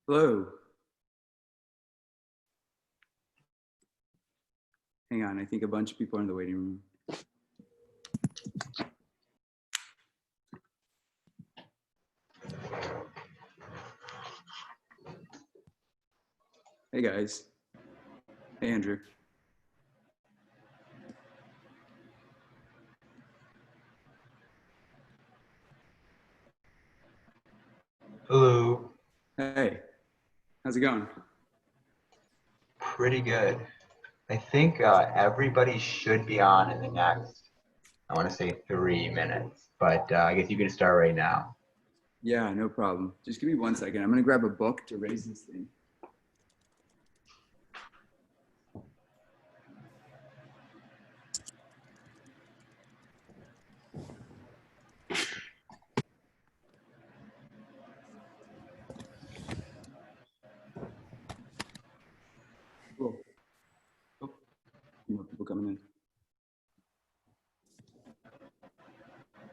Hello. Hang on, I think a bunch of people are in the waiting room. Hey guys. Hey Andrew. Hello. Hey, how's it going? Pretty good. I think everybody should be on in the next, I want to say 3 minutes, but I guess you can start right now. Yeah, no problem. Just give me 1 second. I'm gonna grab a book to raise this thing. Cool. Oh, more people coming in.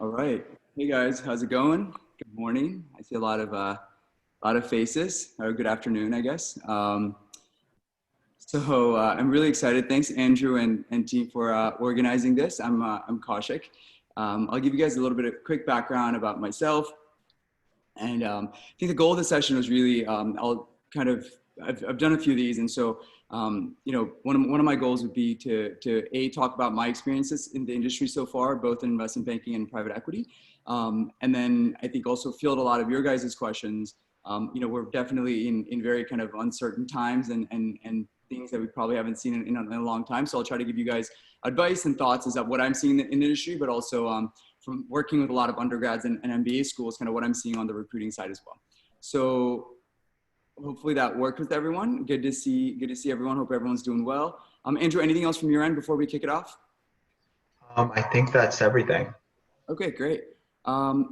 All right. Hey guys, how's it going? Good morning. I see a lot of faces. Or good afternoon, I guess. I'm really excited. Thanks, Andrew and team for organizing this. I'm Kaushik. I'll give you guys a little bit of quick background about myself. And I think the goal of the session was really, I've done a few of these. And so, one of my goals would be to talk about my experiences in the industry so far, both in investment banking and private equity. And then I think also field a lot of your guys' questions. We're definitely in very kind of uncertain times and things that we probably haven't seen in a long time. So I'll try to give you guys advice and thoughts as of what I'm seeing in the industry, but also from working with a lot of undergrads and MBA schools, kind of what I'm seeing on the recruiting side as well. So hopefully that worked with everyone. Good to see everyone. Hope everyone's doing well. Andrew, anything else from your end before we kick it off? I think that's everything. Okay, great.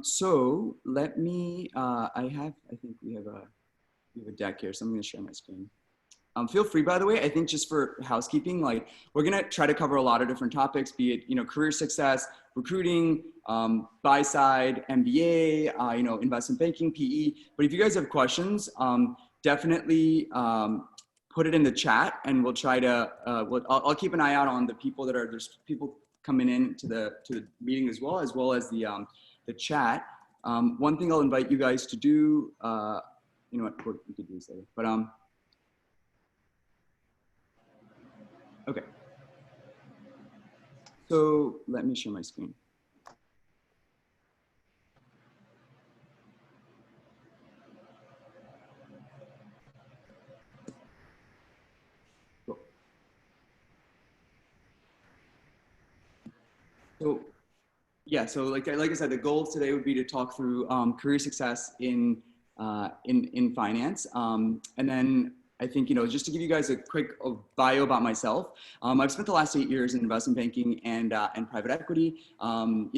So let me, I think we have a deck here, so I'm gonna share my screen. Feel free, by the way, I think just for housekeeping, like we're gonna try to cover a lot of different topics, be it, career success, recruiting, buy side, MBA, investment banking, PE. But if you guys have questions, definitely put it in the chat and we'll try to, I'll keep an eye out on the people there's people coming in to the meeting as well as the chat. One thing I'll invite you guys to do, you know what, we could do this later, but okay. So let me share my screen. Cool. So yeah, so like I said, the goal today would be to talk through career success in finance, and then I think just to give you guys a quick bio about myself. I've spent the last 8 years in investment banking and private equity. I'm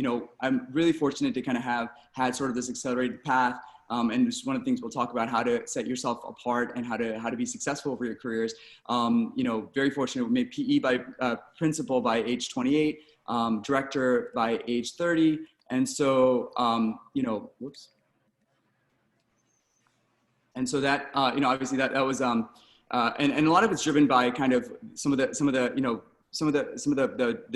really fortunate to kind of have had sort of this accelerated path. And just one of the things we'll talk about, how to set yourself apart and how to be successful over your careers. Very fortunate, we made PE by principal by age 28. Director by age 30. And so, whoops. And so that, obviously that was, and a lot of it's driven by kind of some of the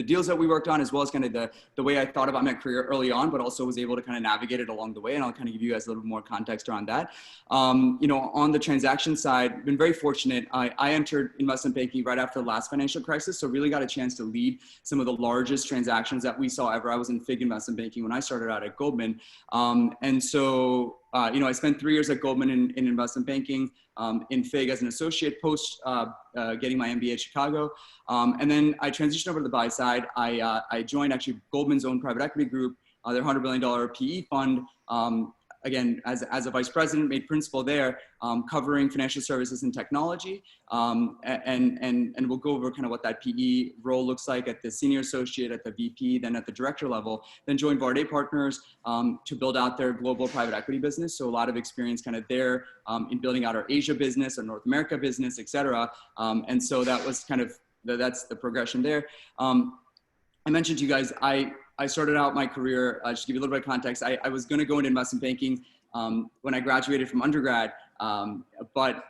deals that we worked on, as well as kind of the way I thought about my career early on, but also was able to kind of navigate it along the way. And I'll kind of give you guys a little bit more context around that. On the transaction side, been very fortunate. I entered investment banking right after the last financial crisis. So really got a chance to lead some of the largest transactions that we saw ever. I was in FIG investment banking when I started out at Goldman. And so, I spent 3 years at Goldman in investment banking, in FIG as an associate post getting my MBA at Chicago. And then I transitioned over to the buy side. I joined actually Goldman's own private equity group, their $100 billion PE fund. Again, as a vice president, made principal there, covering financial services and technology. And we'll go over kind of what that PE role looks like at the senior associate, at the VP, then at the director level. Then joined Varde Partners to build out their global private equity business. So a lot of experience kind of there in building out our Asia business, our North America business, et cetera. And so that was kind of, that's the progression there. I mentioned to you guys, I started out my career, just to give you a little bit of context, I was going to go into investment banking when I graduated from undergrad, but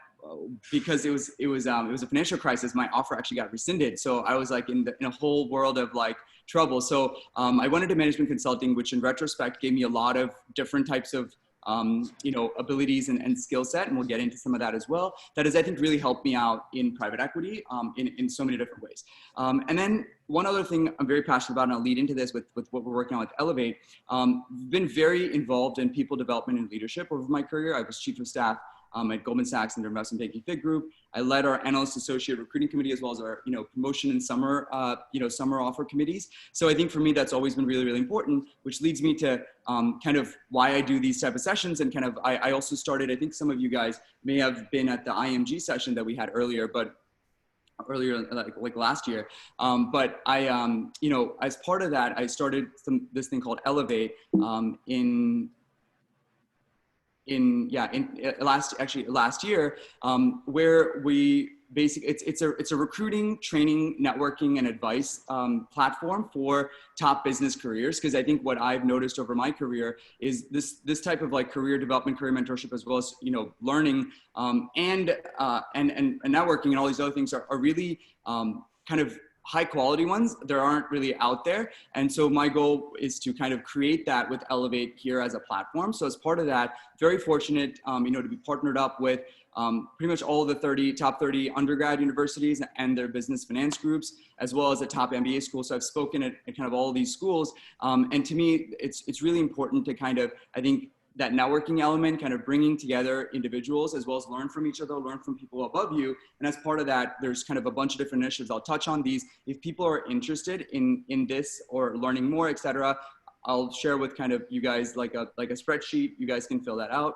because it was a financial crisis, my offer actually got rescinded. So I was like in a whole world of like trouble. So I went into management consulting, which in retrospect gave me a lot of different types of abilities and skill set. And we'll get into some of that as well. That has, I think, really helped me out in private equity in so many different ways. And then one other thing I'm very passionate about, and I'll lead into this with what we're working on with Elevate, been very involved in people development and leadership over my career. I was chief of staff at Goldman Sachs and their investment banking FIG group. I led our analyst associate recruiting committee as well as our promotion and summer summer offer committees. So I think for me that's always been really, really important, which leads me to kind of why I do these type of sessions. And kind of I also started, I think some of you guys may have been at the IMG session that we had earlier, but like last year. But I as part of that, I started this thing called Elevate last year, where we basically, it's a recruiting, training, networking, and advice platform for top business careers. Because I think what I've noticed over my career is this type of like career development, career mentorship, as well as learning and networking and all these other things are really kind of high quality ones. There aren't really out there. And so my goal is to kind of create that with Elevate here as a platform. So as part of that, very fortunate, to be partnered up with pretty much all of the top 30 undergrad universities and their business finance groups, as well as the top MBA schools. So I've spoken at kind of all of these schools. And to me, it's really important to kind of, I think, that networking element, kind of bringing together individuals as well as learn from each other, learn from people above you. And as part of that, there's kind of a bunch of different initiatives. I'll touch on these. If people are interested in this or learning more, et cetera, I'll share with kind of you guys like a spreadsheet. You guys can fill that out.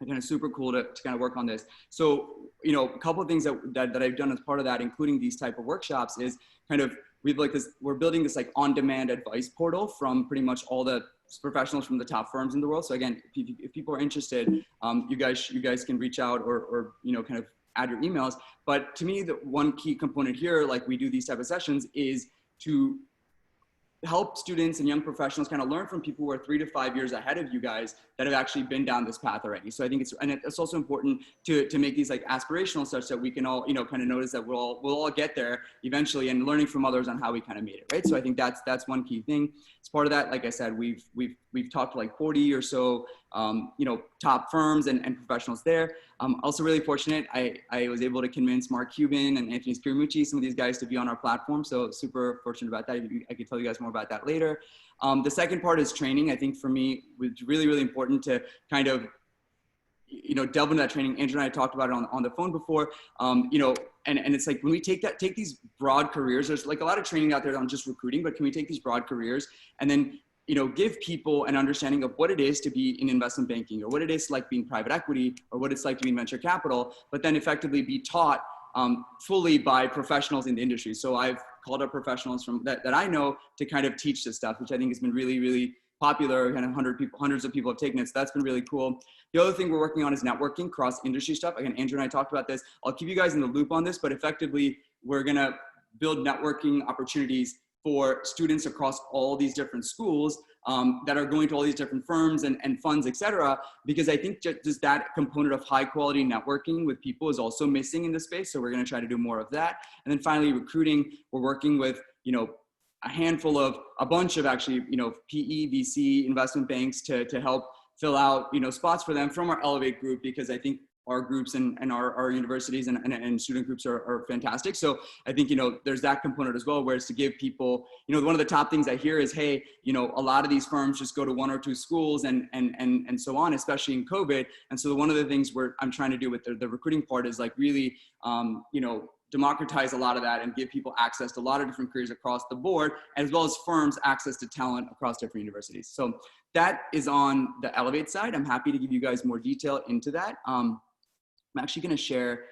It's kind of super cool to kind of work on this. So, a couple of things that I've done as part of that, including these type of workshops, is kind of, we're building this like on-demand advice portal from pretty much all the professionals from the top firms in the world. So again, if people are interested, you guys can reach out or kind of add your emails. But to me, the one key component here, like we do these type of sessions, is to help students and young professionals kind of learn from people who are 3 to 5 years ahead of you guys that have actually been down this path already. So I think it's also important to make these like aspirational, such that we can all, kind of notice that we'll all get there eventually, and learning from others on how we kind of made it, right? So I think that's one key thing. As part of that, like I said, we've talked to like 40 or so, top firms and professionals there. Also really fortunate, I was able to convince Mark Cuban and Anthony Scaramucci, some of these guys, to be on our platform. So super fortunate about that. I could tell you guys more about that later. The second part is training. I think for me, it's really, really important to kind of, delve into that training. Andrew and I talked about it on the phone before, and it's like when we take these broad careers, there's like a lot of training out there on just recruiting, but can we take these broad careers and then give people an understanding of what it is to be in investment banking, or what it is like being private equity, or what it's like to be in venture capital, but then effectively be taught fully by professionals in the industry. So I've called up professionals from that I know to kind of teach this stuff, which I think has been really, really popular. Kind of hundreds of people have taken it. So that's been really cool. The other thing we're working on is networking, cross industry stuff. Again, Andrew and I talked about this. I'll keep you guys in the loop on this, but effectively we're going to build networking opportunities for students across all these different schools that are going to all these different firms and funds, et cetera, because I think just that component of high quality networking with people is also missing in the space. So we're going to try to do more of that. And then finally, recruiting, we're working with, a handful of, a bunch of actually, PE, VC investment banks to help fill out, spots for them from our Elevate group, because I think our groups and our universities and student groups are fantastic. So I think, there's that component as well, where it's to give people, one of the top things I hear is, hey, a lot of these firms just go to 1 or 2 schools and so on, especially in COVID. And so one of the things I'm trying to do with the recruiting part is like really, democratize a lot of that and give people access to a lot of different careers across the board, as well as firms access to talent across different universities. So that is on the Elevate side. I'm happy to give you guys more detail into that. I'm actually going to share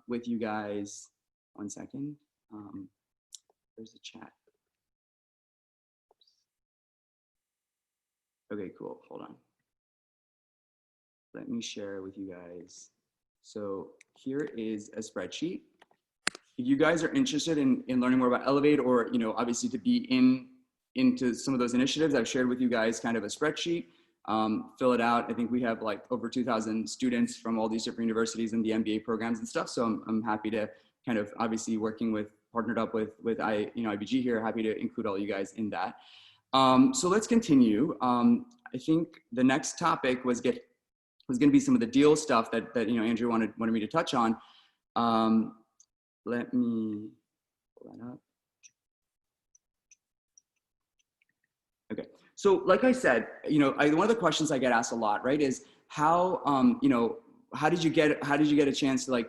with you guys, one second. There's the chat. Okay, cool. Hold on. Let me share with you guys. So here is a spreadsheet. If you guys are interested in learning more about Elevate, or, obviously to be into some of those initiatives, I've shared with you guys kind of a spreadsheet. fill it out. I think we have like over 2,000 students from all these different universities and the MBA programs and stuff. So I'm happy to kind of obviously partnered up with IBG here, happy to include all you guys in that. So let's continue. I think the next topic was going to be some of the deal stuff that Andrew wanted me to touch on. Let me pull that up. Okay. So like I said, one of the questions I get asked a lot, right, is how did you get a chance to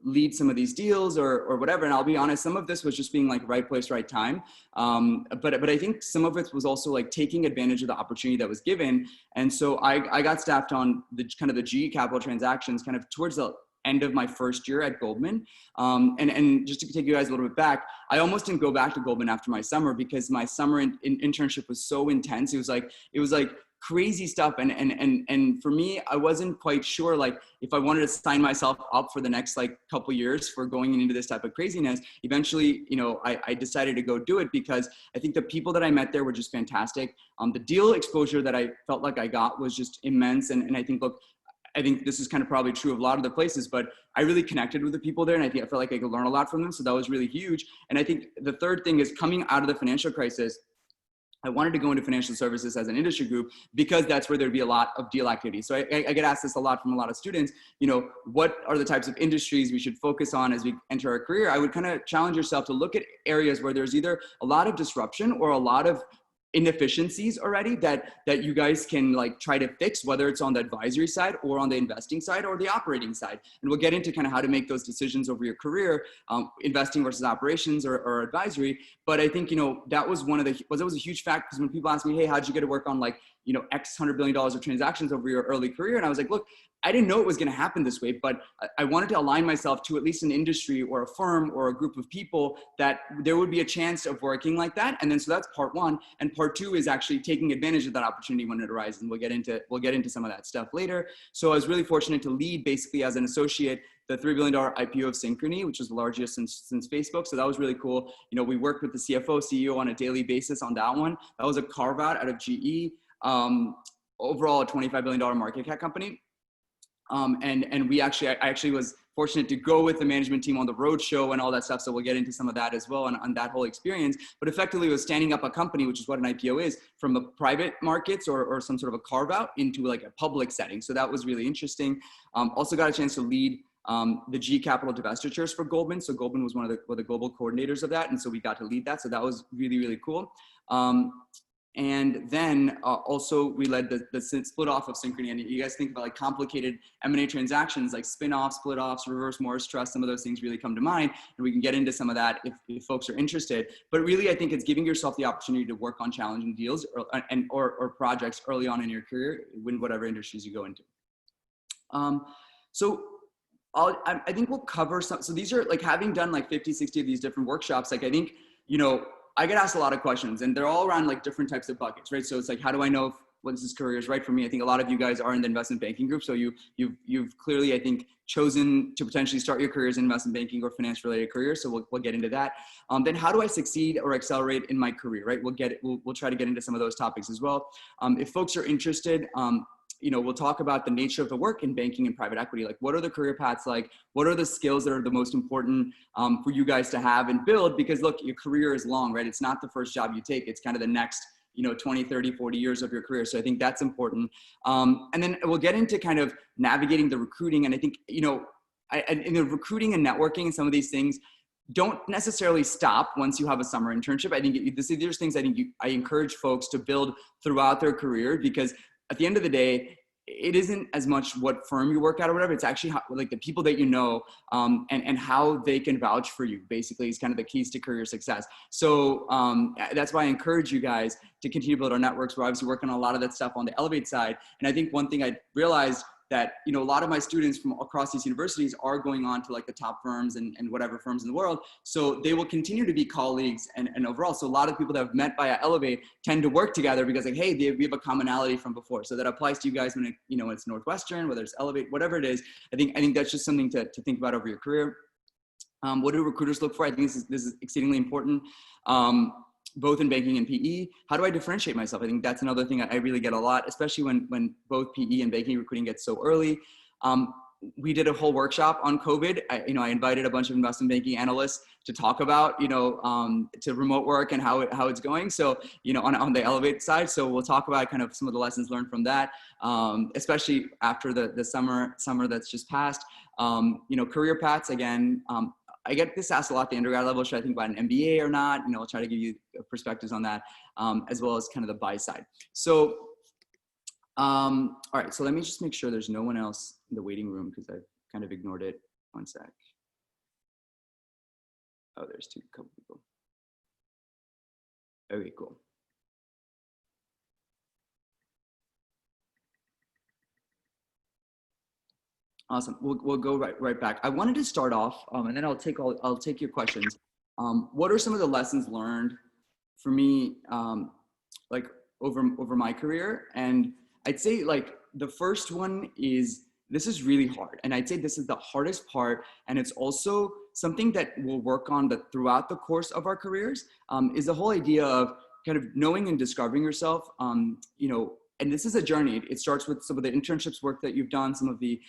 lead some of these deals or whatever. And I'll be honest, some of this was just being like right place, right time. But I think some of it was also like taking advantage of the opportunity that was given. And so I got staffed on the GE Capital transactions kind of towards the end of my first year at Goldman. And just to take you guys a little bit back, I almost didn't go back to Goldman after my summer because my summer internship was so intense. It was like crazy stuff. And for me, I wasn't quite sure, like, if I wanted to sign myself up for the next like couple years for going into this type of craziness. Eventually, I decided to go do it because I think the people that I met there were just fantastic. The deal exposure that I felt like I got was just immense. And I think this is kind of probably true of a lot of the places, but I really connected with the people there. And I felt like I could learn a lot from them. So that was really huge. And I think the third thing is coming out of the financial crisis, I wanted to go into financial services as an industry group because that's where there'd be a lot of deal activity. So I get asked this a lot from a lot of students, what are the types of industries we should focus on as we enter our career? I would kind of challenge yourself to look at areas where there's either a lot of disruption or a lot of inefficiencies already that you guys can like try to fix, whether it's on the advisory side or on the investing side or the operating side. And we'll get into kind of how to make those decisions over your career, investing versus operations or advisory. But I think, that was that was a huge fact, because when people ask me, hey, how'd you get to work on like, X $100 billion of transactions over your early career? And I was like, look, I didn't know it was going to happen this way, but I wanted to align myself to at least an industry or a firm or a group of people that there would be a chance of working like that. And then, so that's part one. And part two is actually taking advantage of that opportunity when it arises. And we'll get into some of that stuff later. So I was really fortunate to lead basically as an associate the $3 billion IPO of Synchrony, which was the largest since Facebook. So that was really cool. We worked with the CFO, CEO on a daily basis on that one. That was a carve out of GE. Overall a $25 billion market cap company. And I actually was fortunate to go with the management team on the road show and all that stuff. So we'll get into some of that as well on that whole experience. But effectively it was standing up a company, which is what an IPO is, from the private markets or some sort of a carve out into like a public setting. So that was really interesting. Also got a chance to lead the G Capital divestitures for Goldman. So Goldman was one of the global coordinators of that. And so we got to lead that. So that was really, really cool. And then also we led the split off of Synchrony. And you guys think about like complicated M&A transactions, like spin-offs, split offs, reverse Morris trust, some of those things really come to mind. And we can get into some of that if folks are interested. But really, I think it's giving yourself the opportunity to work on challenging deals or projects early on in your career, in whatever industries you go into. So I think we'll cover some. So these are like, having done like 50, 60 of these different workshops, like I think, I get asked a lot of questions and they're all around like different types of buckets, right? So it's like, how do I know what this career is right for me? I think a lot of you guys are in the investment banking group. So you've clearly, I think, chosen to potentially start your careers in investment banking or finance related careers. So we'll get into that. Then how do I succeed or accelerate in my career, right? We'll try to get into some of those topics as well. If folks are interested, we'll talk about the nature of the work in banking and private equity. Like, what are the career paths like? What are the skills that are the most important for you guys to have and build? Because look, your career is long, right? It's not the first job you take. It's kind of the next, 20, 30, 40 years of your career. So I think that's important. And then we'll get into kind of navigating the recruiting. And I think, in the recruiting and networking and some of these things don't necessarily stop once you have a summer internship. I think there's things I encourage folks to build throughout their career, because at the end of the day, it isn't as much what firm you work at or whatever. It's actually how, like, the people that you know and how they can vouch for you, basically, is kind of the keys to career success. So that's why I encourage you guys to continue to build our networks. We're obviously working on a lot of that stuff on the Elevate side. And I think one thing I realized that, a lot of my students from across these universities are going on to like the top firms and whatever firms in the world. So they will continue to be colleagues and overall. So a lot of people that have met via Elevate tend to work together because, like, hey, we have a commonality from before. So that applies to you guys when it's Northwestern, whether it's Elevate, whatever it is. I think that's just something to think about over your career. What do recruiters look for? I think this is exceedingly important. both in banking and PE. How do I differentiate myself? I think that's another thing I really get a lot, especially when both PE and banking recruiting gets so early. We did a whole workshop on COVID. I invited a bunch of investment banking analysts to talk about, to remote work and how it's going. So, on the Elevate side. So we'll talk about kind of some of the lessons learned from that, especially after the summer that's just passed. Career paths, again, I get this asked a lot at the undergrad level. Should I think about an MBA or not? I'll try to give you perspectives on that, as well as kind of the buy side. So, all right, so let me just make sure there's no one else in the waiting room because I've kind of ignored it. One sec. Oh, there's a couple people. Okay, cool. Awesome. We'll go right back. I wanted to start off, and then I'll take your questions. What are some of the lessons learned for me, like over my career? And I'd say like the first one is, this is really hard. And I'd say this is the hardest part. And it's also something that we'll work on throughout the course of our careers, is the whole idea of kind of knowing and discovering yourself. And this is a journey. It starts with some of the internships work that you've done, some of the,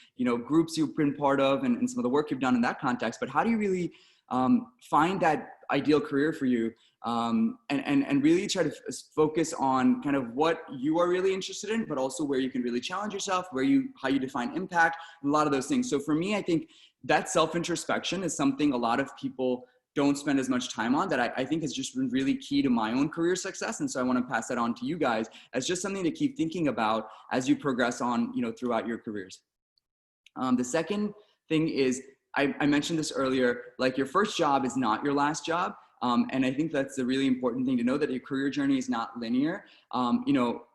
groups you've been part of, and some of the work you've done in that context. But how do you really find that ideal career for you, and really try to focus on kind of what you are really interested in, but also where you can really challenge yourself, how you define impact, a lot of those things. So for me, I think that self-introspection is something a lot of people don't spend as much time on, that I think has just been really key to my own career success. And so I want to pass that on to you guys as just something to keep thinking about as you progress on, throughout your careers. The second thing is, I mentioned this earlier, like your first job is not your last job. And I think that's a really important thing to know, that your career journey is not linear.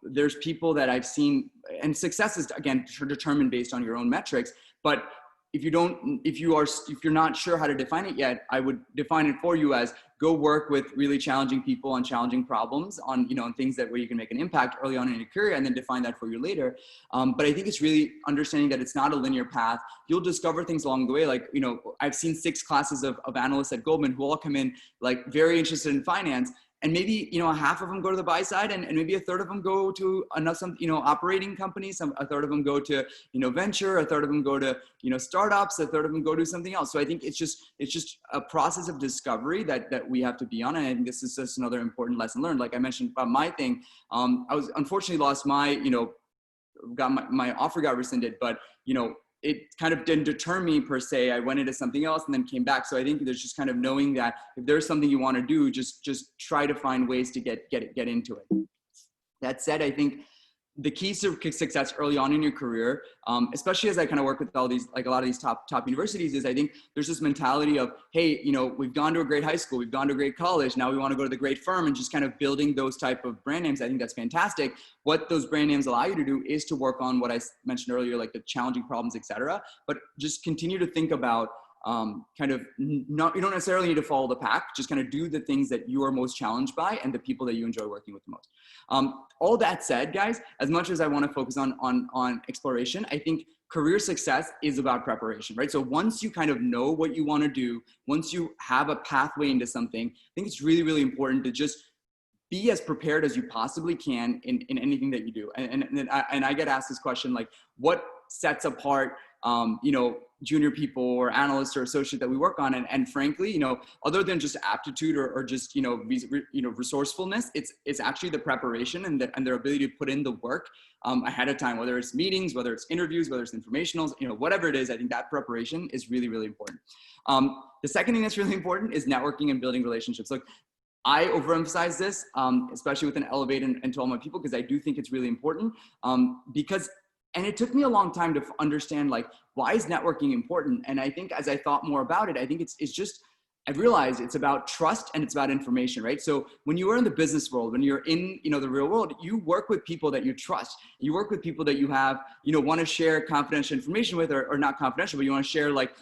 There's people that I've seen, and success is, again, determined based on your own metrics, but if you're not sure how to define it yet, I would define it for you as go work with really challenging people on challenging problems on things where you can make an impact early on in your career, and then define that for you later. But I think it's really understanding that it's not a linear path. You'll discover things along the way. Like, I've seen 6 classes of analysts at Goldman who all come in like very interested in finance. And maybe, half of them go to the buy side, and maybe a third of them go to another, operating companies. A third of them go to, venture, a third of them go to, startups, a third of them go to something else. So I think it's just a process of discovery that we have to be on. And I think this is just another important lesson learned. Like I mentioned about my thing, I was unfortunately lost my, my offer got rescinded, but, it kind of didn't deter me per se. I went into something else and then came back. So I think there's just kind of knowing that if there's something you want to do, just try to find ways to get into it. That said, I think the keys to success early on in your career, especially as I kind of work with all these, like a lot of these top universities, is I think there's this mentality of, hey, we've gone to a great high school, we've gone to a great college, now we want to go to the great firm, and just kind of building those type of brand names. I think that's fantastic. What those brand names allow you to do is to work on what I mentioned earlier, like the challenging problems, et cetera, but just continue to think about you don't necessarily need to follow the pack, just kind of do the things that you are most challenged by and the people that you enjoy working with the most. All that said, guys, as much as I want to focus on exploration, I think career success is about preparation, right? So once you kind of know what you want to do, once you have a pathway into something, I think it's really, really important to just be as prepared as you possibly can in anything that you do. And I get asked this question, like, what sets apart, junior people or analysts or associate that we work on? And frankly, other than just aptitude or just, resourcefulness, it's actually the preparation and their ability to put in the work ahead of time, whether it's meetings, whether it's interviews, whether it's informationals, whatever it is. I think that preparation is really, really important. The second thing that's really important is networking and building relationships. Look, I overemphasize this, especially with an Elevate and to all my people, because I do think it's really important, and it took me a long time to understand, like, why is networking important? And I think as I thought more about it, I think it's just, I've realized it's about trust and it's about information, right? So when you are in the business world, when you're in, the real world, you work with people that you trust. You work with people that you have, want to share confidential information with, or not confidential, but you want to share, like,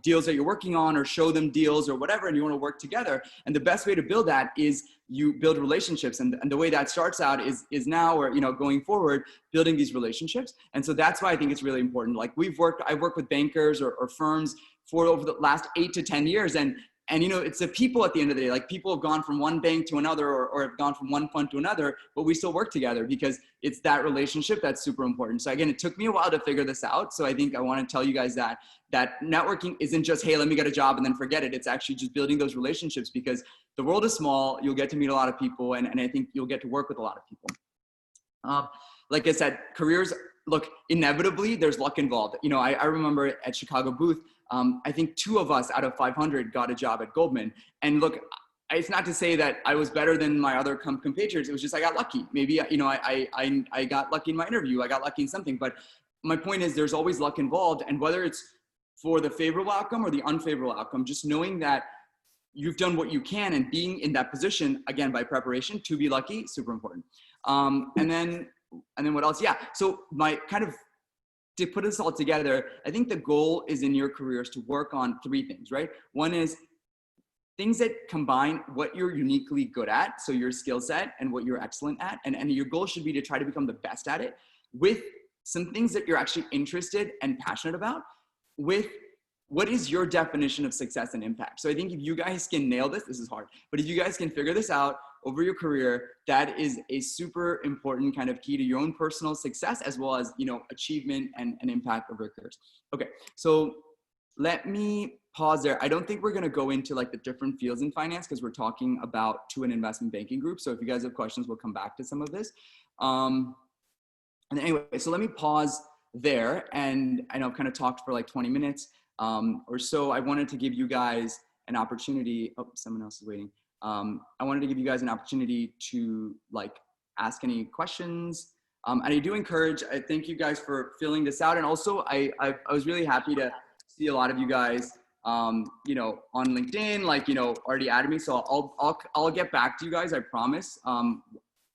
deals that you're working on, or show them deals or whatever, and you want to work together. And the best way to build that is you build relationships. And the way that starts out is now, or, going forward, building these relationships. And so that's why I think it's really important. Like I've worked with bankers or firms for over the last 8 to 10 years. And you know, it's the people at the end of the day. Like, people have gone from one bank to another, or have gone from one fund to another, but we still work together because it's that relationship that's super important. So again, it took me a while to figure this out. So I think I want to tell you guys that networking isn't just, hey, let me get a job and then forget it. It's actually just building those relationships, because the world is small. You'll get to meet a lot of people, and I think you'll get to work with a lot of people. Like I said, careers, look, inevitably there's luck involved. You know, I remember at Chicago Booth, I think 2 of us out of 500 got a job at Goldman. And look, it's not to say that I was better than my other compatriots. It was just, I got lucky. Maybe, you know, I got lucky in my interview. I got lucky in something. But my point is, there's always luck involved. And whether it's for the favorable outcome or the unfavorable outcome, just knowing that you've done what you can and being in that position, again, by preparation to be lucky, super important. And then what else? Yeah. So my kind of, to put this all together, I think the goal is in your careers to work on 3 things, right? One is things that combine what you're uniquely good at, so your skill set, and what you're excellent at. And your goal should be to try to become the best at it, with some things that you're actually interested and passionate about, with what is your definition of success and impact. So I think if you guys can nail this is hard, but if you guys can figure this out over your career, that is a super important kind of key to your own personal success, as well as, you know, achievement and impact of your careers. Okay, so let me pause there. I don't think we're gonna go into like the different fields in finance, because we're talking about to an investment banking group. So if you guys have questions, we'll come back to some of this. And anyway, so let me pause there. And I know I've kind of talked for like 20 minutes or so. I wanted to give you guys an opportunity. Oh, someone else is waiting. I wanted to give you guys an opportunity to like ask any questions. And I do encourage, I thank you guys for filling this out. And also I was really happy to see a lot of you guys, you know, on LinkedIn, like, you know, already added me. So I'll get back to you guys, I promise,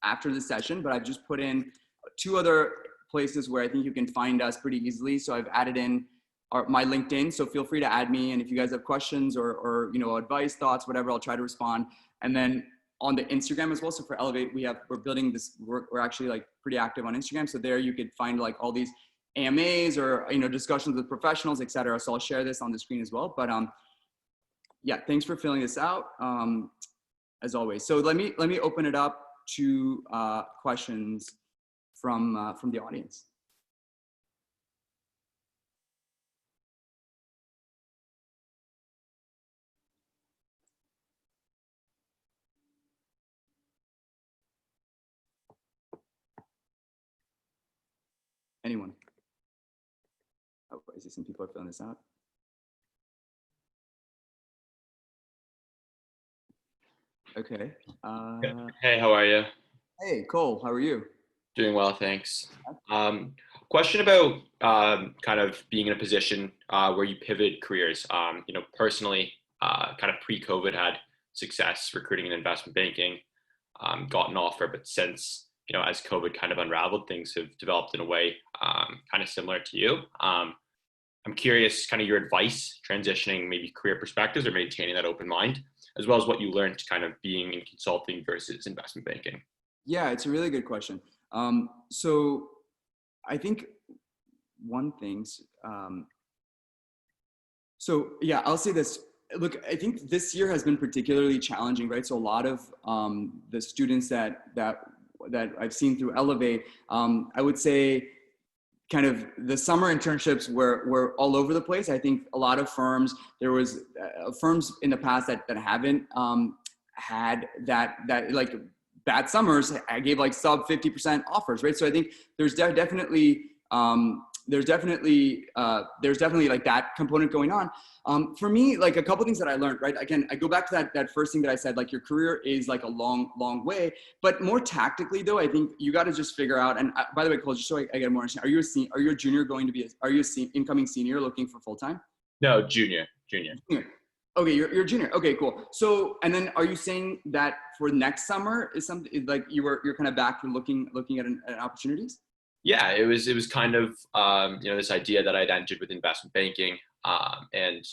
after the session, but I've just put in 2 other places where I think you can find us pretty easily. So I've added in my LinkedIn, so feel free to add me. And if you guys have questions or you know, advice, thoughts, whatever, I'll try to respond. And then on the Instagram as well. So for Elevate, we're building this, we're actually like pretty active on Instagram. So there you could find like all these AMAs or, you know, discussions with professionals, et cetera. So I'll share this on the screen as well. But yeah, thanks for filling this out as always. So let me open it up to questions from the audience. Anyone? Oh, I see some people are filling this out. Okay. Hey, how are you? Hey, Cole, how are you? Doing well, thanks. Question about kind of being in a position where you pivoted careers. You know, personally, kind of pre-COVID had success recruiting in investment banking, got an offer, but since, you know, as COVID kind of unraveled, things have developed in a way kind of similar to you. I'm curious, kind of your advice transitioning maybe career perspectives or maintaining that open mind, as well as what you learned kind of being in consulting versus investment banking. Yeah, it's a really good question. So I think one thing, so yeah, I'll say this. Look, I think this year has been particularly challenging, right? So a lot of the students that I've seen through Elevate, I would say kind of the summer internships were all over the place. I think a lot of firms, there was firms in the past that haven't had that like bad summers, I gave like sub 50% offers, right? So I think there's definitely like that component going on. For me, like a couple things that I learned, right? Again, I go back to that first thing that I said, like your career is like a long way, but more tactically though, I think you got to just figure out, and by the way, Cole, just so I get more understanding, are you a junior going to be, are you a incoming senior looking for full-time? No, junior. Okay, you're a junior. Okay, cool. So, and then are you saying that for next summer is something like you're kind of back to looking at opportunities? Yeah, it was kind of you know, this idea that I'd entered with investment banking, and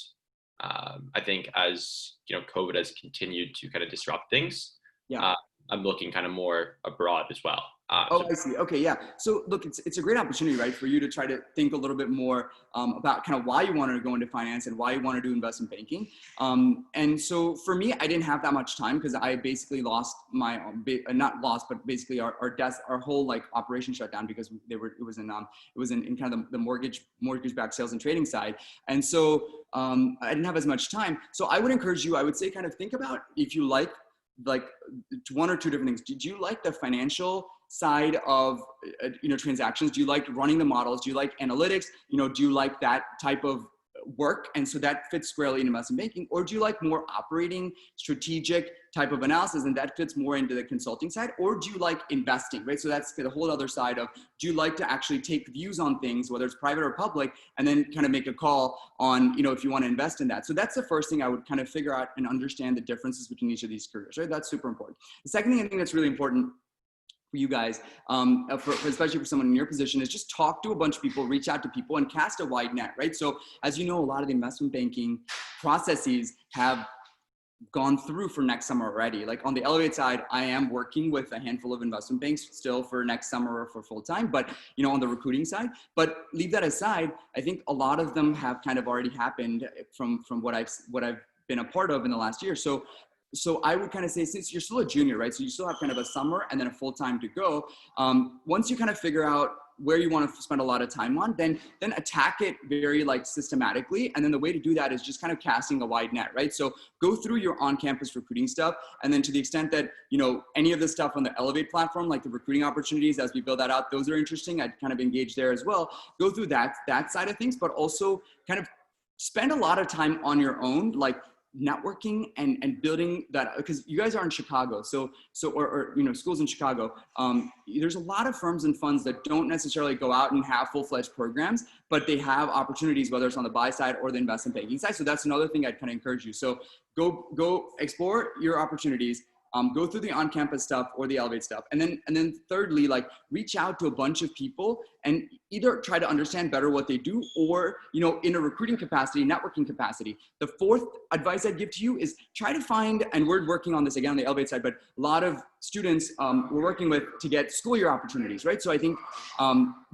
I think as you know, COVID has continued to kind of disrupt things. Yeah. I'm looking kind of more abroad as well. Oh, I see. Okay, yeah. So look, it's a great opportunity, right, for you to try to think a little bit more about kind of why you wanted to go into finance and why you want to do investment banking. And so for me, I didn't have that much time because I basically lost my not lost, but basically our desk, our whole like operation shut down because it was in kind of the mortgage-backed sales and trading side. And so I didn't have as much time. So I would encourage you, I would say kind of think about if you like one or two different things. Did you like the financial side of transactions? Do you like running the models? Do you like analytics? Do you like that type of work? And so that fits squarely in investment banking. Or do you like more operating, strategic type of analysis, and that fits more into the consulting side? Or do you like investing, right? So that's the whole other side of, do you like to actually take views on things, whether it's private or public, and then kind of make a call on, if you want to invest in that. So that's the first thing I would kind of figure out and understand the differences between each of these careers, right? That's super important. The second thing I think that's really important for you guys, especially for someone in your position, is just talk to a bunch of people, reach out to people, and cast a wide net, right? So as you know, a lot of the investment banking processes have gone through for next summer already. Like on the Elevate side, I am working with a handful of investment banks still for next summer or for full time, but on the recruiting side. But leave that aside, I think a lot of them have kind of already happened from what I've been a part of in the last year. So I would kind of say, since you're still a junior, right? So you still have kind of a summer and then a full time to go. Once you kind of figure out where you want to spend a lot of time on, then attack it very systematically. And then the way to do that is just kind of casting a wide net, right? So go through your on-campus recruiting stuff. And then to the extent that, any of the stuff on the Elevate platform, like the recruiting opportunities, as we build that out, those are interesting. I'd kind of engage there as well. Go through that side of things, but also kind of spend a lot of time on your own, like networking and building that, because you guys are in Chicago, so schools in Chicago, there's a lot of firms and funds that don't necessarily go out and have full-fledged programs, but they have opportunities, whether it's on the buy side or the investment banking side. So that's another thing I'd kind of encourage you. So go explore your opportunities. Go through the on-campus stuff or the Elevate stuff. And then thirdly, reach out to a bunch of people and either try to understand better what they do or, in a recruiting capacity, networking capacity. The fourth advice I'd give to you is try to find, and we're working on this again on the Elevate side, but a lot of students we're working with to get school year opportunities, right? So I think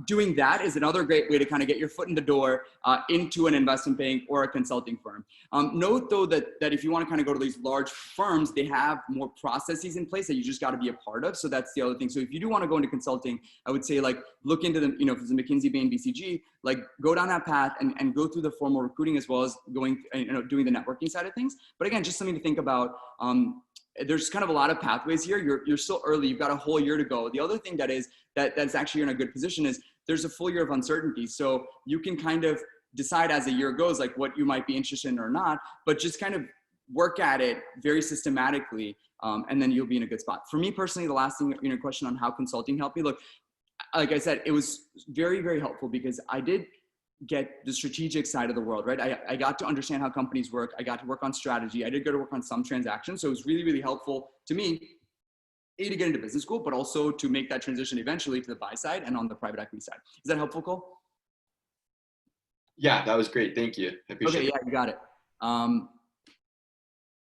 doing that is another great way to kind of get your foot in the door into an investment bank or a consulting firm. Note though that if you want to kind of go to these large firms, they have more processes in place that you just got to be a part of. So that's the other thing. So if you do want to go into consulting, I would say look into the, if it's a McKinsey, Bain, BCG, go down that path and go through the formal recruiting as well as doing the networking side of things. But again, just something to think about. There's kind of a lot of pathways here. You're still early. You've got a whole year to go. The other thing that's actually in a good position is there's a full year of uncertainty. So you can kind of decide as the year goes, what you might be interested in or not, but just kind of work at it very systematically. And then you'll be in a good spot. For me personally, the last thing, question on how consulting helped me. Look, like I said, it was very, very helpful because I did get the strategic side of the world, right? I got to understand how companies work. I got to work on strategy. I did go to work on some transactions. So it was really, really helpful to me, to get into business school, but also to make that transition eventually to the buy side and on the private equity side. Is that helpful, Cole? Yeah, that was great. Thank you. I appreciate it. Yeah, you got it.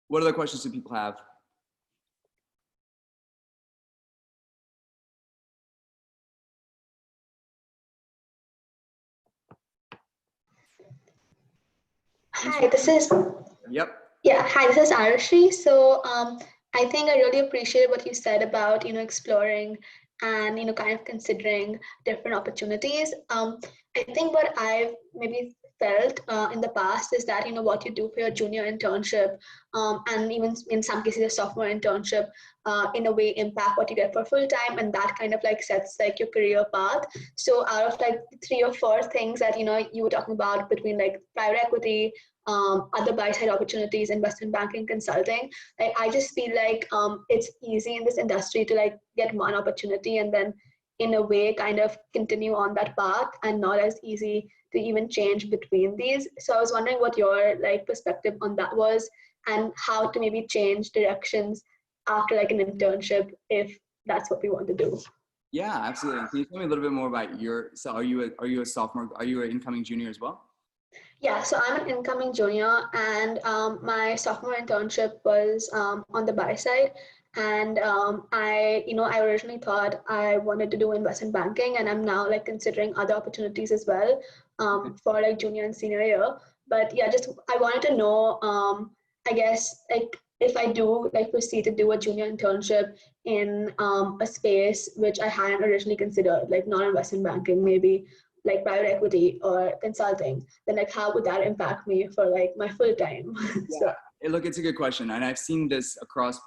What other questions do people have? Hi, this is Yep. Yeah. Hi, this is Arashri. So I think I really appreciate what you said about exploring and kind of considering different opportunities. I think what I've maybe felt in the past is that what you do for your junior internship and even in some cases a sophomore internship in a way impact what you get for full time, and that kind of sets your career path. So out of 3 or 4 things that you were talking about between private equity, other buy-side opportunities, investment banking, consulting, I just feel it's easy in this industry to get one opportunity and then in a way kind of continue on that path, and not as easy to even change between these. So I was wondering what your perspective on that was, and how to maybe change directions after an internship if that's what we want to do. Yeah, absolutely. Can you tell me a little bit more about so are you a sophomore? Are you an incoming junior as well? Yeah, so I'm an incoming junior, and my sophomore internship was on the buy side. And I originally thought I wanted to do investment banking, and I'm now like considering other opportunities as well for like junior and senior year. But yeah, just I wanted to know, I guess like if I do like proceed to do a junior internship in a space which I hadn't originally considered, like non-investment banking, maybe like private equity or consulting, then like how would that impact me for like my full time? So Look, it's a good question. And I've seen this across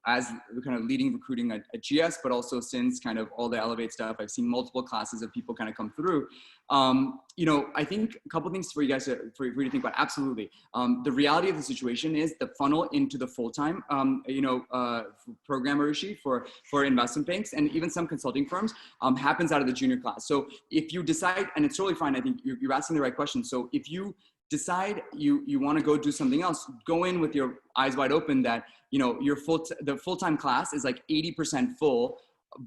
as kind of leading recruiting at GS, but also since kind of all the Elevate stuff, I've seen multiple classes of people kind of come through. I think a couple of things for you guys for you to think about. Absolutely. The reality of the situation is the funnel into the full-time, programmer issue for investment banks and even some consulting firms happens out of the junior class. So if you decide, and it's totally fine, I think you're asking the right question. So if you decide you want to go do something else, go in with your eyes wide open that, the full-time class is like 80% full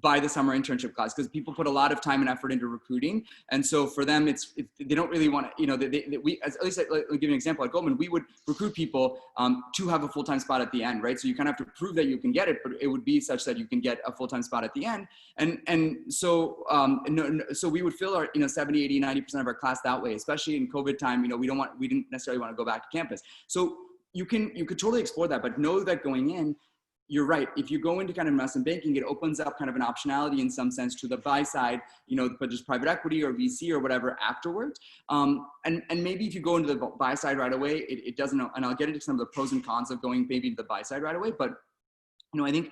by the summer internship class, because people put a lot of time and effort into recruiting. And so for them, they don't really want to, at least I'll give you an example. At Goldman, we would recruit people to have a full-time spot at the end, right? So you kind of have to prove that you can get it, but it would be such that you can get a full-time spot at the end. So we would fill our, 70, 80, 90% of our class that way, especially in COVID time. We didn't necessarily want to go back to campus. So you could totally explore that, but know that going in, you're right. If you go into kind of investment banking, it opens up kind of an optionality in some sense to the buy side, but just private equity or VC or whatever afterwards. And maybe if you go into the buy side right away, it doesn't, and I'll get into some of the pros and cons of going maybe to the buy side right away. But, I think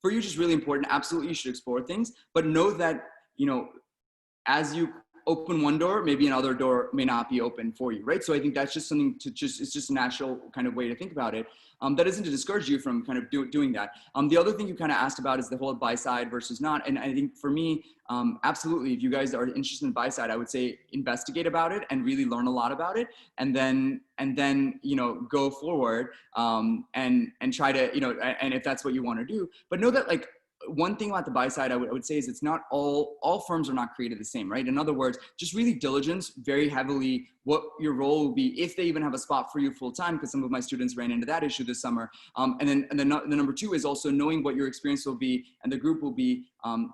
for you, it's just really important. Absolutely, you should explore things, but know that, as you open one door, maybe another door may not be open for you, right? So I think that's just something it's just a natural kind of way to think about it. That isn't to discourage you from kind of doing that. The other thing you kind of asked about is the whole buy side versus not. And I think for me, absolutely, if you guys are interested in buy side, I would say investigate about it and really learn a lot about it. And then, go forward and try to, and if that's what you want to do, but know that like, one thing about the buy side, I would say is it's not all firms are not created the same, right? In other words, just really diligence very heavily what your role will be if they even have a spot for you full time, because some of my students ran into that issue this summer. And then the number two is also knowing what your experience will be and the group will be.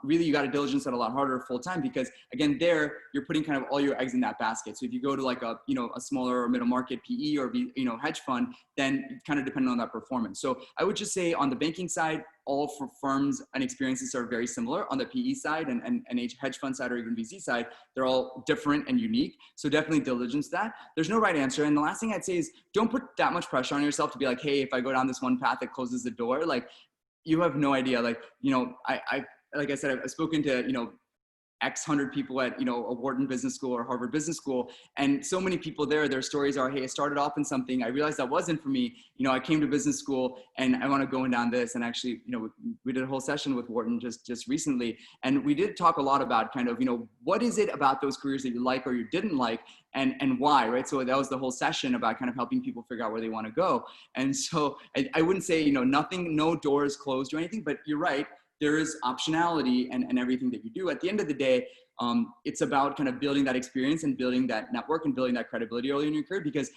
Really, you got to diligence that a lot harder full time, because again, there you're putting kind of all your eggs in that basket. So if you go to like a smaller or middle market PE or hedge fund, then kind of depending on that performance. So I would just say on the banking side, all for firms and experiences are very similar. On the PE side and hedge fund side or even VC side, they're all different and unique. So definitely diligence that. There's no right answer. And the last thing I'd say is don't put that much pressure on yourself to be like, hey, if I go down this one path, it closes the door. Like you have no idea. Like, like I said, I've spoken to, X hundred people at, a Wharton Business School or Harvard Business School. And so many people there, their stories are, hey, I started off in something. I realized that wasn't for me. I came to business school and I want to go down this. And actually, we did a whole session with Wharton just recently. And we did talk a lot about kind of, what is it about those careers that you like or you didn't like and why, right? So that was the whole session about kind of helping people figure out where they want to go. And so I wouldn't say, nothing, no doors closed or anything, but you're right. There is optionality and everything that you do. At the end of the day, it's about kind of building that experience and building that network and building that credibility early in your career. Because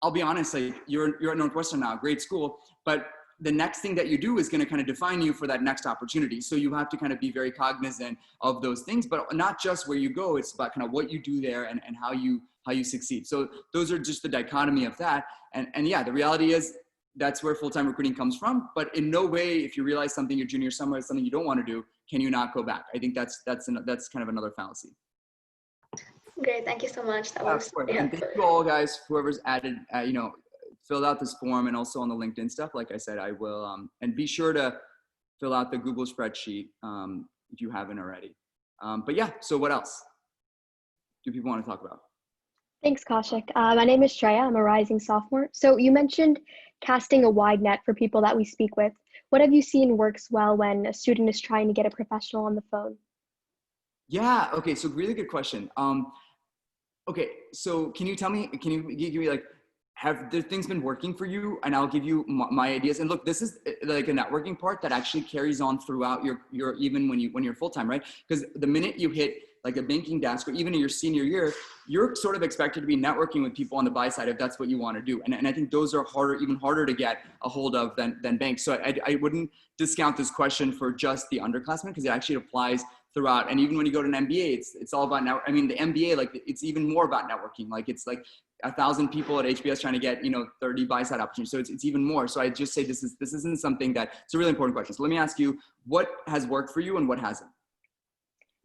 I'll be honest, like you're at Northwestern now, great school, but the next thing that you do is going to kind of define you for that next opportunity. So you have to kind of be very cognizant of those things, but not just where you go. It's about kind of what you do there and how you succeed. So those are just the dichotomy of that. And yeah, the reality is, that's where full-time recruiting comes from. But in no way, if you realize something your junior summer is something you don't want to do, can you not go back? I think that's kind of another fallacy. Great, thank you so much. That was and thank you all guys, whoever's added, filled out this form and also on the LinkedIn stuff. Like I said, I will, and be sure to fill out the Google spreadsheet if you haven't already. But yeah, so what else do people want to talk about? Thanks, Kaushik. My name is Shreya. I'm a rising sophomore. So you mentioned casting a wide net for people that we speak with. What have you seen works well when a student is trying to get a professional on the phone? Yeah, okay, so really good question. Okay, so can you give me like, have the things been working for you? And I'll give you my ideas. And look, this is like a networking part that actually carries on throughout your even when you're full-time, right? Because the minute you hit like a banking desk, or even in your senior year, you're sort of expected to be networking with people on the buy side if that's what you want to do. And I think those are even harder to get a hold of than banks. So I wouldn't discount this question for just the underclassmen, because it actually applies throughout. And even when you go to an MBA, it's all about now. I mean, the MBA, like, it's even more about networking. Like, it's like 1,000 people at HBS trying to get, 30 buy side opportunities. So it's even more. So I just say this isn't something it's a really important question. So let me ask you, what has worked for you and what hasn't?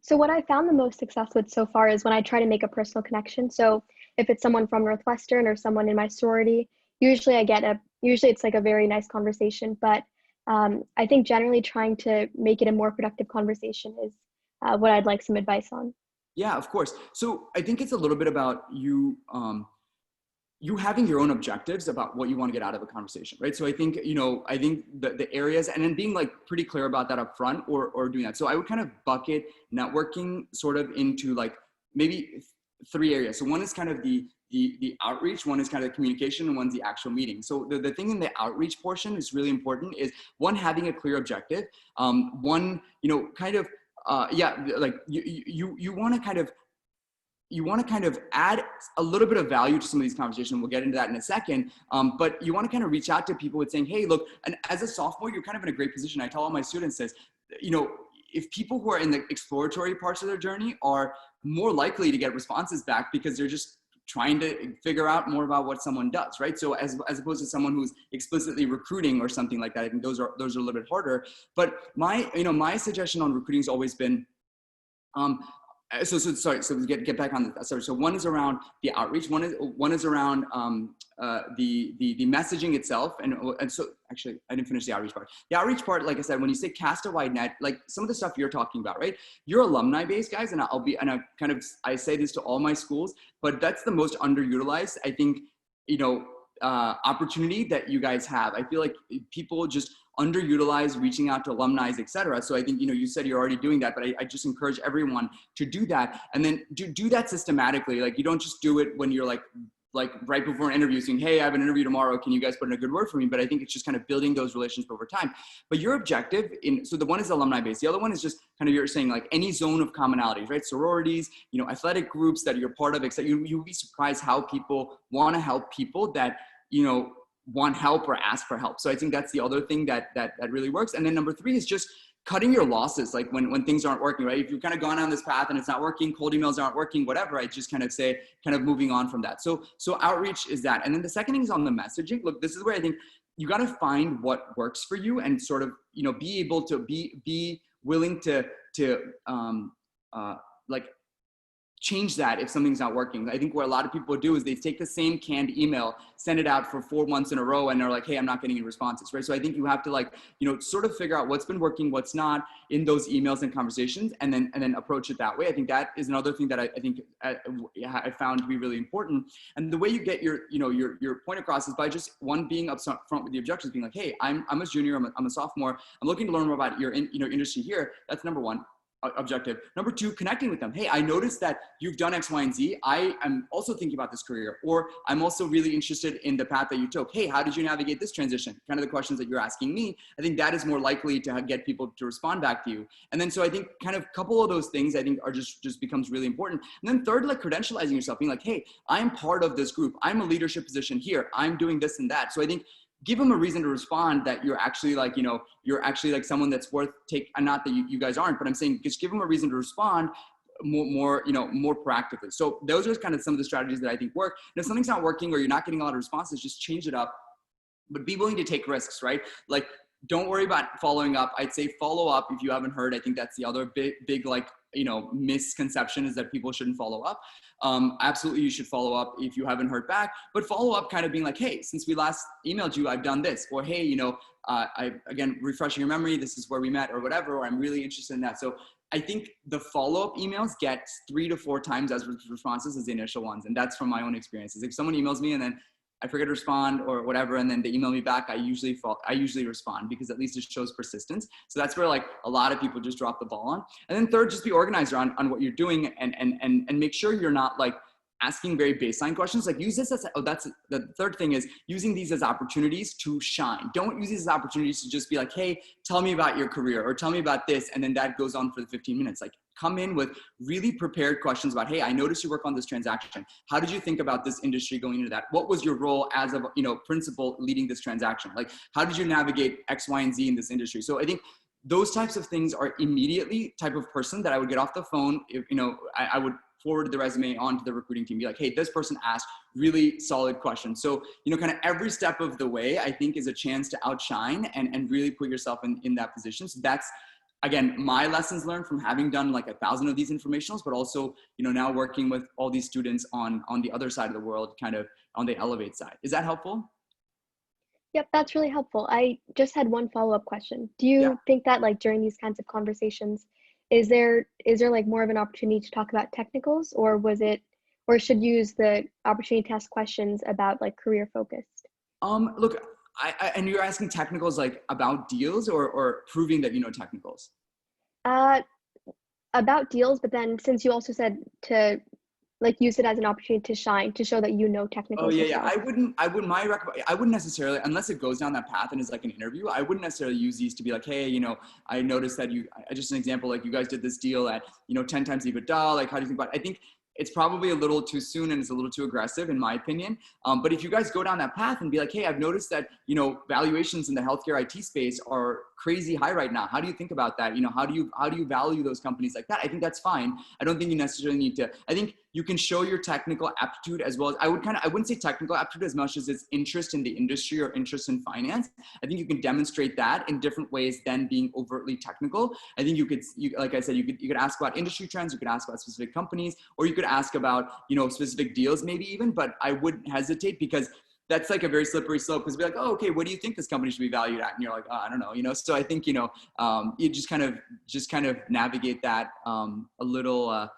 So what I found the most success with so far is when I try to make a personal connection. So if it's someone from Northwestern or someone in my sorority, usually it's like a very nice conversation. But I think generally trying to make it a more productive conversation is what I'd like some advice on. Yeah, of course. So I think it's a little bit about you having your own objectives about what you want to get out of a conversation, right? So I think, the areas, and then being like pretty clear about that up front, or doing that. So I would kind of bucket networking sort of into like maybe 3 areas. So one is kind of the outreach, one is kind of the communication, and one's the actual meeting. So the thing in the outreach portion is really important is, one, having a clear objective. One, kind of, like you want to kind of add a little bit of value to some of these conversations. We'll get into that in a second. But you want to kind of reach out to people with saying, hey, look, and as a sophomore, you're kind of in a great position. I tell all my students this, if people who are in the exploratory parts of their journey are more likely to get responses back because they're just trying to figure out more about what someone does, right? So as opposed to someone who's explicitly recruiting or something like that, I think those are a little bit harder. But my suggestion on recruiting has always been, so get back on that. Sorry. So one is around the outreach. One is around the messaging itself. And so actually, I didn't finish the outreach part. The outreach part, like I said, when you say cast a wide net, like some of the stuff you're talking about, right? You're alumni based, guys, and I say this to all my schools, but that's the most underutilized, I think, opportunity that you guys have. I feel like people just underutilized reaching out to alumni, et cetera. So I think, you said you're already doing that, but I just encourage everyone to do that. And then do that systematically. Like, you don't just do it when you're like right before an interview saying, hey, I have an interview tomorrow. Can you guys put in a good word for me? But I think it's just kind of building those relationships over time. But your objective so the one is alumni based. The other one is just kind of, you're saying like any zone of commonalities, right? Sororities, athletic groups that you're part of, etc. You'll be surprised how people want to help people that, want help or ask for help. So I think that's the other thing that really works. And then number 3 is just cutting your losses. Like when things aren't working, right? If you've kind of gone on this path and it's not working, cold emails aren't working, whatever, I just kind of say, kind of moving on from that. So outreach is that. And then the second thing is on the messaging. Look, this is where I think you got to find what works for you and sort of, be able to be willing to like change that if something's not working. I think what a lot of people do is they take the same canned email, send it out for 4 months in a row, and they're like, hey, I'm not getting any responses, right? So I think you have to sort of figure out what's been working, what's not in those emails and conversations, and then approach it that way. I think that is another thing that I think I found to be really important. And the way you get your point across is by just being up front with the objectives, being like, hey, I'm a junior, I'm a sophomore, I'm looking to learn more about your industry here. That's number 1. Objective. Number 2, connecting with them. Hey, I noticed that you've done X, Y, and Z. I am also thinking about this career, or I'm also really interested in the path that you took. Hey, how did you navigate this transition? Kind of the questions that you're asking me. I think that is more likely to get people to respond back to you. And then, so I think kind of a couple of those things I think are just becomes really important. And then third, like credentializing yourself, being like, hey, I'm part of this group. I'm a leadership position here. I'm doing this and that. So I think give them a reason to respond that you're actually like, you're actually like someone that's worth and not that you guys aren't, but I'm saying just give them a reason to respond more proactively. So those are kind of some of the strategies that I think work. And if something's not working or you're not getting a lot of responses, just change it up, but be willing to take risks, right? Like, don't worry about following up. I'd say follow up if you haven't heard. I think that's the other big like, misconception is that people shouldn't follow up. Absolutely, you should follow up if you haven't heard back, but follow up kind of being like, hey, since we last emailed you, I've done this, or hey, again, refreshing your memory, this is where we met or whatever, or I'm really interested in that. So I think the follow-up emails get 3 to 4 times as responses as the initial ones. And that's from my own experiences. If someone emails me and then I forget to respond or whatever, and then they email me back, I usually respond because at least it shows persistence. So that's where like a lot of people just drop the ball on. And then third, just be organized on what you're doing and make sure you're not like asking very baseline questions. Like use this as, that's the third thing is using these as opportunities to shine. Don't use these as opportunities to just be like, hey, tell me about your career or tell me about this. And then that goes on for the 15 minutes. Like come in with really prepared questions about, hey, I noticed you work on this transaction. How did you think about this industry going into that? What was your role as a principal leading this transaction? Like, how did you navigate X, Y, and Z in this industry? So I think those types of things are immediately type of person that I would get off the phone. If, I would forward the resume onto the recruiting team, be like, hey, this person asked really solid questions. So, kind of every step of the way, I think is a chance to outshine and really put yourself in that position. So that's, again, my lessons learned from having done like 1,000 of these informationals, but also, now working with all these students on the other side of the world, kind of on the Elevate side. Is that helpful? Yep, that's really helpful. I just had one follow-up question. Do you think that like during these kinds of conversations, is there like more of an opportunity to talk about technicals, or should use the opportunity to ask questions about like career focused? Look, and you're asking technicals like about deals or proving that you know technicals? About deals, but then since you also said to like use it as an opportunity to shine, to show that you know technicals. Oh yeah. I wouldn't necessarily, unless it goes down that path and is like an interview, I wouldn't necessarily use these to be like, hey, I noticed that just an example, like you guys did this deal at, 10 times EBITDA, like how do you think about it? I think it's probably a little too soon and it's a little too aggressive in my opinion. But if you guys go down that path and be like, hey, I've noticed that, valuations in the healthcare IT space are crazy high right now. How do you think about that? How do you value those companies like that? I think that's fine. I don't think you necessarily need to, I think you can show your technical aptitude as well as, I wouldn't say technical aptitude as much as it's interest in the industry or interest in finance. I think you can demonstrate that in different ways than being overtly technical. I think like I said, you could ask about industry trends, you could ask about specific companies, or you could ask about, specific deals maybe even, but I wouldn't hesitate because that's like a very slippery slope because be like, oh, okay, what do you think this company should be valued at? And you're like, oh, I don't know, so I think, you just kind of navigate that a little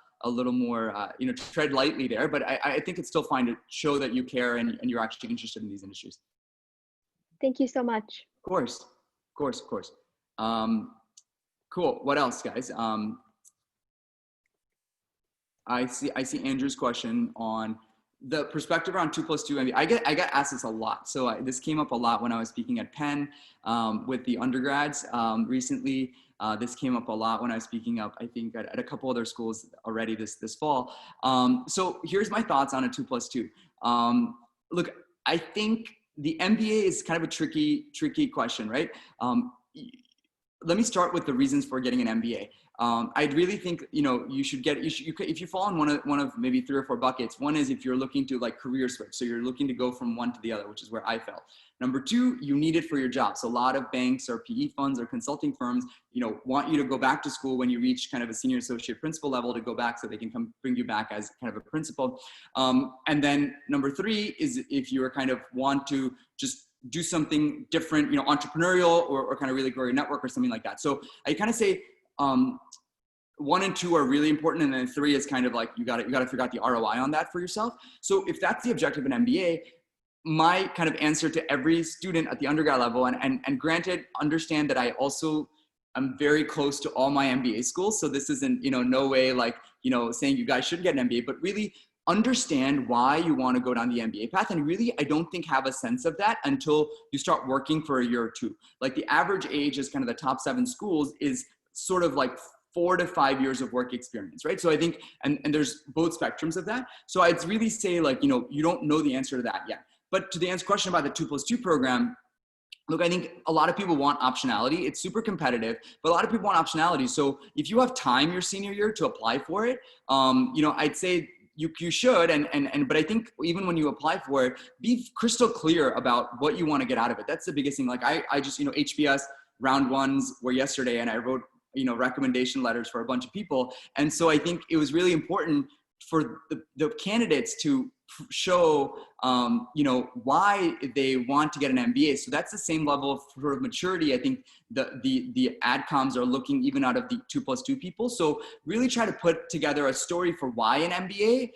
more, tread lightly there, but I think it's still fine to show that you care and you're actually interested in these industries. Thank you so much. Of course. Cool. What else, guys? I see Andrew's question on the perspective around 2+2 MBA. I get asked this a lot. So this came up a lot when I was speaking at Penn with the undergrads recently. This came up a lot when I was speaking up, I think at a couple other schools already this fall. So here's my thoughts on a 2+2. Look, I think the MBA is kind of a tricky question, right? Let me start with the reasons for getting an MBA. I really think, you should if you fall in one of maybe 3 or 4 buckets. One is if you're looking to like career switch. So you're looking to go from one to the other, which is where I fell. Number 2, you need it for your job. So a lot of banks or PE funds or consulting firms, want you to go back to school when you reach kind of a senior associate principal level to go back so they can come bring you back as kind of a principal. And then number 3 is if you are kind of want to just do something different, entrepreneurial or kind of really grow your network or something like that. So I kind of say, 1 and 2 are really important. And then 3 is kind of like, you got to figure out the ROI on that for yourself. So if that's the objective of an MBA, my kind of answer to every student at the undergrad level, and granted, understand that I also am very close to all my MBA schools. So this isn't, no way like, saying you guys should get an MBA, but really understand why you want to go down the MBA path. And really, I don't think have a sense of that until you start working for a year or 2. Like the average age is kind of the top 7 schools is sort of like 4 to 5 years of work experience, right? So I think, and there's both spectrums of that. So I'd really say like, you don't know the answer to that yet. But to the answer question about the 2+2 program, look, I think a lot of people want optionality. It's super competitive, but a lot of people want optionality. So if you have time your senior year to apply for it, I'd say you should, but I think even when you apply for it, be crystal clear about what you want to get out of it. That's the biggest thing. Like I just, HBS round 1s were yesterday and I wrote, recommendation letters for a bunch of people. And so I think it was really important for the candidates to show, why they want to get an MBA. So that's the same level of sort of maturity. I think the adcoms are looking even out of the 2+2 people. So really try to put together a story for why an MBA,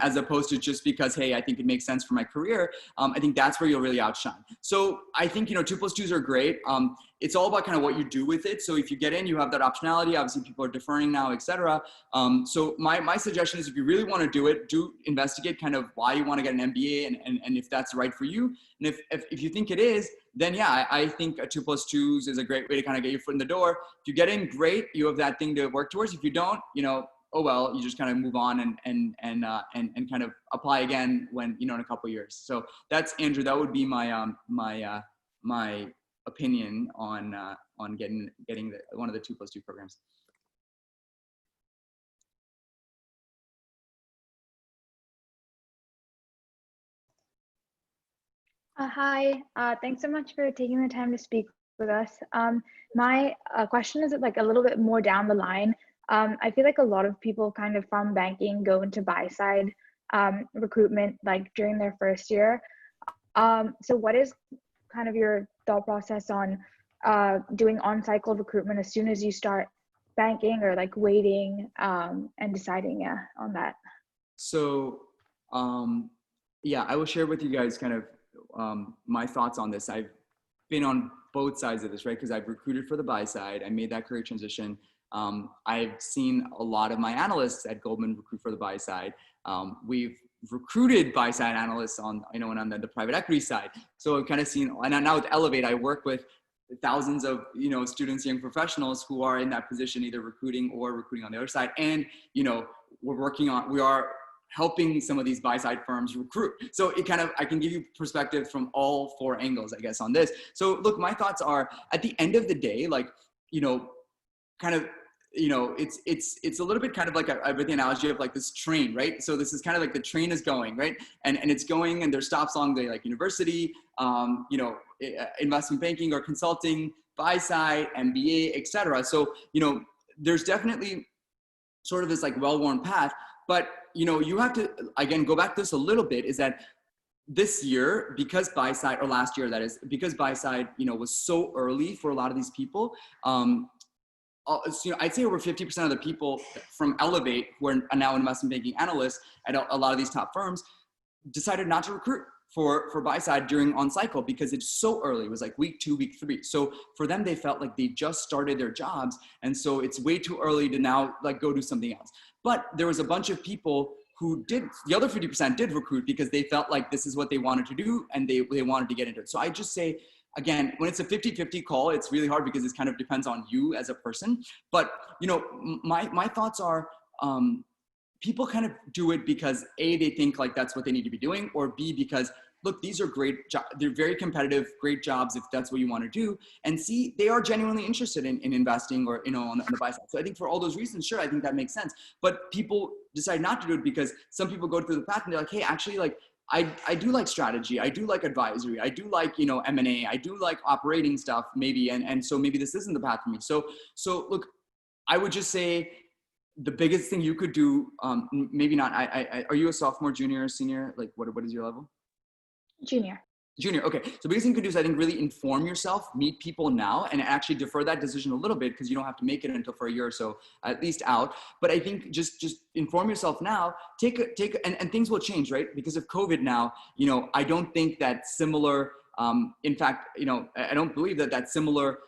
as opposed to just because, hey, I think it makes sense for my career. I think that's where you'll really outshine. So I think, 2+2s are great. It's all about kind of what you do with it. So if you get in, you have that optionality. Obviously people are deferring now, et cetera. So my suggestion is if you really want to do it, do investigate kind of why you want to get an MBA and if that's right for you. And if you think it is, then yeah, I think a 2+2 is a great way to kind of get your foot in the door. If you get in, great, you have that thing to work towards. If you don't, you know, oh well, you just kind of move on and kind of apply again when, you know, in a couple of years. So that's, Andrew, that would be my my opinion on getting one of the 2+2 programs. Hi, thanks so much for taking the time to speak with us. My question is like a little bit more down the line. I feel like a lot of people kind of from banking go into buy-side recruitment like during their first year. So what is kind of your thought process on doing on-cycle recruitment as soon as you start banking, or like waiting and deciding on that? So yeah, I will share with you guys kind of my thoughts on this. I've been on both sides of this, right? Because I've recruited for the buy side. I made that career transition. I've seen a lot of my analysts at Goldman recruit for the buy side. We've recruited buy side analysts on, you know, and on the private equity side. So I've kind of seen, and now with Elevate, I work with thousands of, you know, students, young professionals who are in that position, either recruiting or recruiting on the other side. And, you know, we are helping some of these buy-side firms recruit. So it kind of, I can give you perspective from all four angles, I guess, on this. So look, my thoughts are, at the end of the day, like, you know, kind of, you know, it's a little bit kind of like with the analogy of like this train, right? So this is kind of like the train is going, right? And it's going, and there's stops along the like university, you know, investment banking or consulting, buy-side, MBA, et cetera. So, you know, there's definitely sort of this like well-worn path. But, you know, you have to, again, go back to this a little bit, is that this year, because buy side, or last year that is, because buy side, you know, was so early for a lot of these people, so, you know, I'd say over 50% of the people from Elevate, who are now investment banking analysts at a lot of these top firms, decided not to recruit for buy side during on cycle because it's so early. It was like week 2, week 3. So for them, they felt like they just started their jobs. And so it's way too early to now like go do something else. But there was a bunch of people who did, the other 50% did recruit because they felt like this is what they wanted to do and they wanted to get into it. So I just say, again, when it's a 50-50 call, it's really hard because it kind of depends on you as a person. But, you know, my thoughts are, people kind of do it because A, they think like that's what they need to be doing, or B, because look, these are great jobs. They're very competitive, great jobs if that's what you want to do. And C, they are genuinely interested in investing or, you know, on the buy side. So I think for all those reasons, sure, I think that makes sense. But people decide not to do it because some people go through the path and they're like, hey, actually, like, I do like strategy. I do like advisory. I do like, you know, M&A. I do like operating stuff maybe. And so maybe this isn't the path for me. So look, I would just say the biggest thing you could do, maybe not, are you a sophomore, junior, or senior? Like what is your level? Junior. Junior, okay. So the biggest thing you could do is I think really inform yourself, meet people now, and actually defer that decision a little bit because you don't have to make it until for a year or so, at least out. But I think just inform yourself now, and things will change, right? Because of COVID now, you know, I don't think that similar, in fact, you know, I don't believe that similar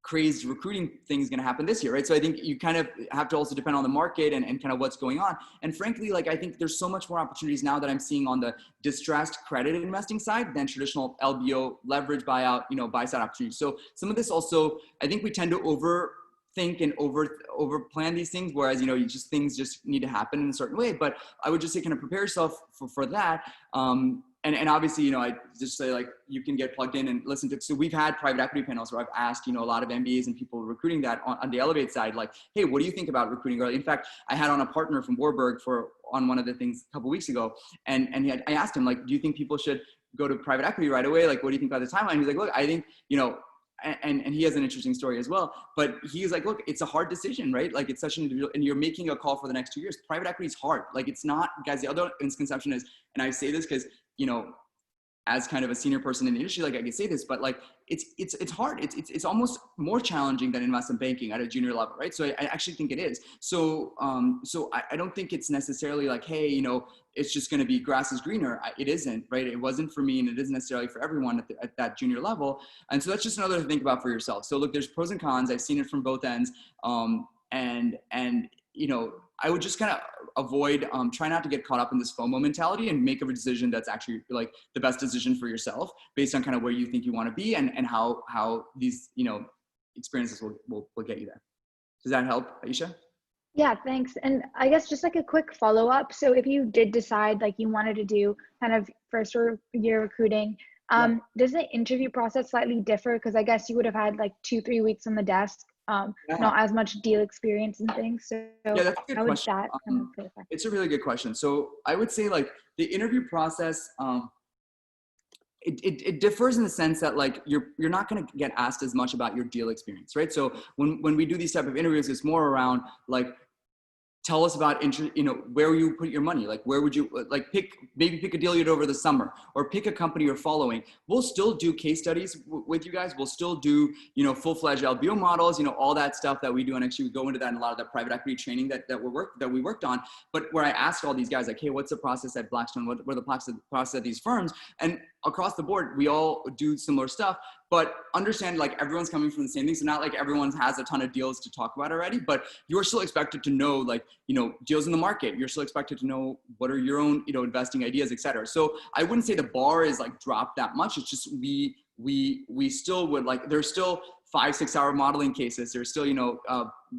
crazed recruiting thing is going to happen this year, right? So I think you kind of have to also depend on the market and kind of what's going on. And frankly, like, I think there's so much more opportunities now that I'm seeing on the distressed credit investing side than traditional LBO leverage buyout, you know, buy side opportunities. So some of this also, I think we tend to overthink and over plan these things, whereas, you know, things just need to happen in a certain way. But I would just say kind of prepare yourself for that. And obviously, you know, I just say like, you can get plugged in and listen to, so we've had private equity panels where I've asked, you know, a lot of MBAs and people recruiting that on the Elevate side, like, hey, what do you think about recruiting early? In fact, I had on a partner from Warburg on one of the things a couple of weeks ago. And I asked him, like, do you think people should go to private equity right away? Like, what do you think about the timeline? He's like, look, I think, you know, and he has an interesting story as well, but he's like, look, it's a hard decision, right? Like, it's such an individual, and you're making a call for the next 2 years. Private equity is hard. Like, it's not, guys, the other misconception is, and I say this because, you know, as kind of a senior person in the industry, like I can say this, but like, it's hard. It's almost more challenging than investment banking at a junior level, right? So I actually think it is. So I don't think it's necessarily like, hey, you know, it's just going to be grass is greener. It isn't, right? It wasn't for me, and it isn't necessarily for everyone at that junior level. And so that's just another to think about for yourself. So look, there's pros and cons. I've seen it from both ends. And you know, I would just kind of avoid, try not to get caught up in this FOMO mentality and make a decision that's actually like the best decision for yourself based on kind of where you think you want to be and how these, you know, experiences will get you there. Does that help, Aisha? Yeah, thanks. And I guess just like a quick follow-up. So if you did decide like you wanted to do kind of first year recruiting, does the interview process slightly differ? Because I guess you would have had like 2-3 weeks on the desk, not as much deal experience and things. So yeah, that's a good question. That kind of affect? It's a really good question. So I would say like the interview process, it differs in the sense that like you're not going to get asked as much about your deal experience, right? So when we do these type of interviews, it's more around like, tell us about, you know, where you put your money. Like, where would you like maybe pick a deal you did over the summer, or pick a company you're following. We'll still do case studies with you guys. We'll still do, you know, full-fledged LBO models, you know, all that stuff that we do. And actually we go into that in a lot of the private equity training that we worked on. But where I asked all these guys, like, hey, what's the process at Blackstone? What are the process at these firms? And across the board, we all do similar stuff, but understand like everyone's coming from the same thing. So not like everyone has a ton of deals to talk about already, but you're still expected to know, like, you know, deals in the market. You're still expected to know what are your own, you know, investing ideas, et cetera. So I wouldn't say the bar is like dropped that much. It's just, we still would like, there's still 5-6 hour modeling cases. There's still, you know,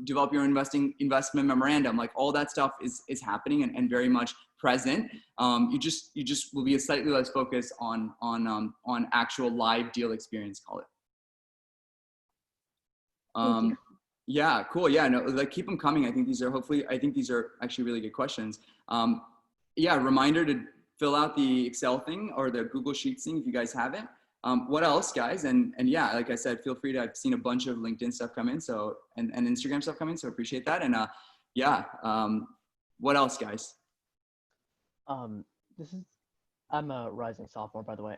develop your investment memorandum, like all that stuff is happening and very much present. You just will be slightly less focused on actual live deal experience, call it. Yeah, cool. Yeah, no, like keep them coming. I think these are actually really good questions. Yeah, reminder to fill out the Excel thing or the Google Sheets thing if you guys have it. What else, guys? And yeah, like I said, feel free to, I've seen a bunch of LinkedIn stuff come in, so, and Instagram stuff come in, so appreciate that. And yeah, what else, guys? I'm a rising sophomore, by the way.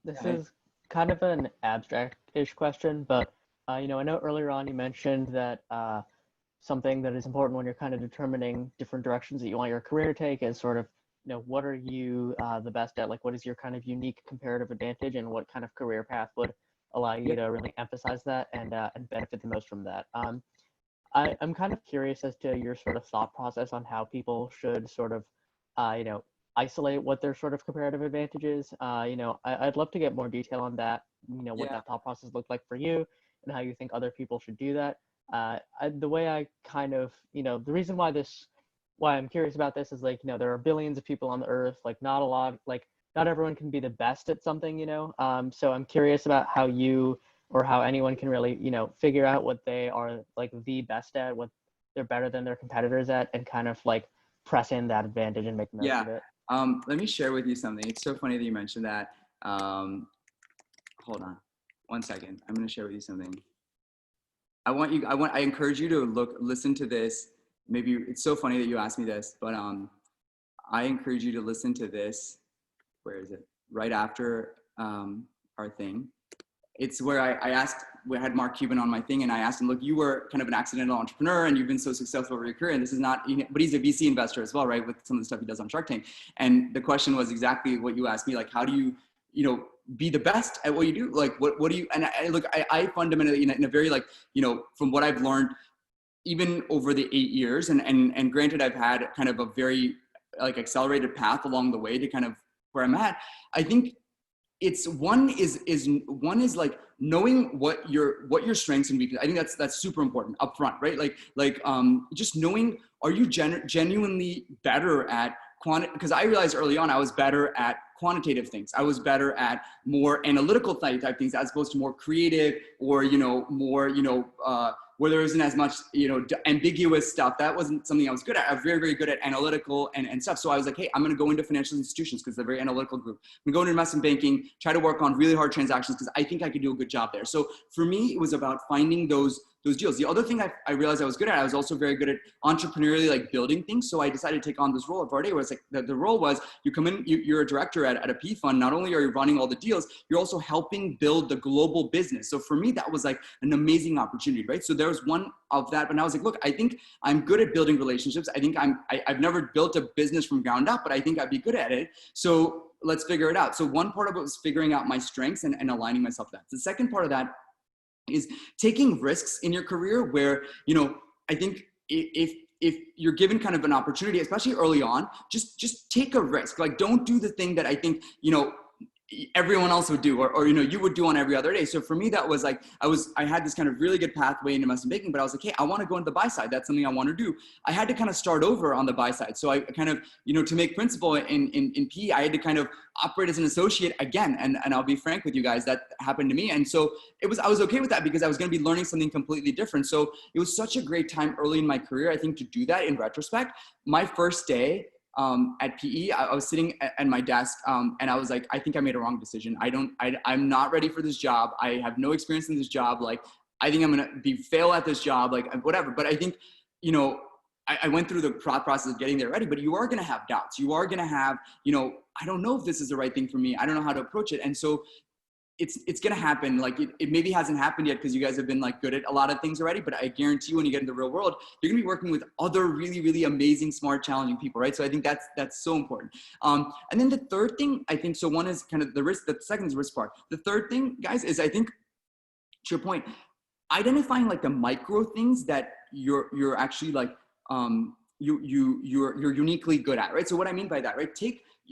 This is kind of an abstract-ish question, but you know, I know earlier on you mentioned that something that is important when you're kind of determining different directions that you want your career to take is sort of, you know, what are you the best at? Like, what is your kind of unique comparative advantage, and what kind of career path would allow you to really emphasize that and benefit the most from that? I'm kind of curious as to your sort of thought process on how people should sort of, you know, isolate what their sort of comparative advantage is. You know, I'd love to get more detail on that, you know, what that thought process looked like for you and how you think other people should do that. The way I kind of, you know, the reason why I'm curious about this is, like, you know, there are billions of people on the earth, like not everyone can be the best at something, you know? So I'm curious about how you or how anyone can really, you know, figure out what they are like the best at, what they're better than their competitors at, and kind of like press in that advantage and make the most of it. Let me share with you something. It's so funny that you mentioned that. Hold on 1 second. I'm going to share with you something. I encourage you to listen to this. Maybe it's so funny that you asked me this, but I encourage you to listen to this. Where is it? Right after our thing. It's where we had Mark Cuban on my thing, and I asked him, look, you were kind of an accidental entrepreneur and you've been so successful over your career, and this is not, but he's a VC investor as well, right? With some of the stuff he does on Shark Tank. And the question was exactly what you asked me, like, how do you, you know, be the best at what you do? Like, what do you, and I fundamentally, in a very, like, you know, from what I've learned, even over the 8 years, and granted, I've had kind of a very like accelerated path along the way to kind of where I'm at. I think it's one is like knowing what your strengths and weaknesses. I think that's super important up front, right? Like just knowing, are you genuinely better at because I realized early on I was better at quantitative things. I was better at more analytical type things as opposed to more creative or, you know, more, you know, where there isn't as much, you know, ambiguous stuff. That wasn't something I was good at. I was very, very good at analytical and stuff. So I was like, hey, I'm going to go into financial institutions because they're a very analytical group. I'm going to go into investment banking, try to work on really hard transactions because I think I could do a good job there. So for me, it was about finding those deals. The other thing I realized I was good at, I was also very good at entrepreneurially, like building things. So I decided to take on this role at Verde, where it's like the role was you come in, you're a director at a P fund. Not only are you running all the deals, you're also helping build the global business. So for me, that was like an amazing opportunity, right? So there was one of that, but I was like, look, I think I'm good at building relationships. I think I've never built a business from ground up, but I think I'd be good at it. So let's figure it out. So one part of it was figuring out my strengths and aligning myself to that. The second part of that is taking risks in your career where, you know, I think if if you're given kind of an opportunity, especially early on, just take a risk. Like, don't do the thing that I think, everyone else would do, or you would do on every other day. So for me, that was like, I had this kind of really good pathway into investment banking, but I was like, hey, I want to go into the buy side. That's something I want to do. I had to kind of start over on the buy side. So I kind of, to make principal in PE, I had to kind of operate as an associate again. And I'll be frank with you guys, that happened to me. And so I was okay with that because I was going to be learning something completely different. So it was such a great time early in my career, I think, to do that in retrospect. My first day at PE, I was sitting at my desk and I was like, I think I made a wrong decision. I'm not ready for this job. I have no experience in this job. Like, I think I'm going to fail at this job, like whatever. But I think, I went through the process of getting there ready, but you are going to have doubts. You are going to have, I don't know if this is the right thing for me. I don't know how to approach it. And so it's going to happen. Like it maybe hasn't happened yet because you guys have been like good at a lot of things already, but I guarantee you when you get into the real world, you're going to be working with other really, really amazing, smart, challenging people, right? So I think that's so important. And then the third thing, I think, so one is kind of the risk, the second is risk part. The third thing, guys, is I think, to your point, identifying like the micro things that you're actually like, you're uniquely good at, right? So what I mean by that, right?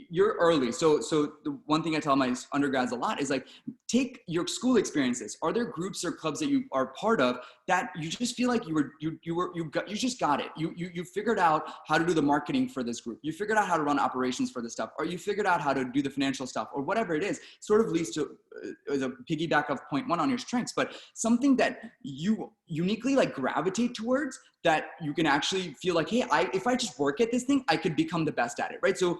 You're early. So the one thing I tell my undergrads a lot is like, take your school experiences. Are there groups or clubs that you are part of that you just feel like you just got it? You figured out how to do the marketing for this group. You figured out how to run operations for this stuff, or you figured out how to do the financial stuff, or whatever it is. Sort of leads to as a piggyback of point one on your strengths, but something that you uniquely like gravitate towards, that you can actually feel like, hey, if I just work at this thing, I could become the best at it, right? So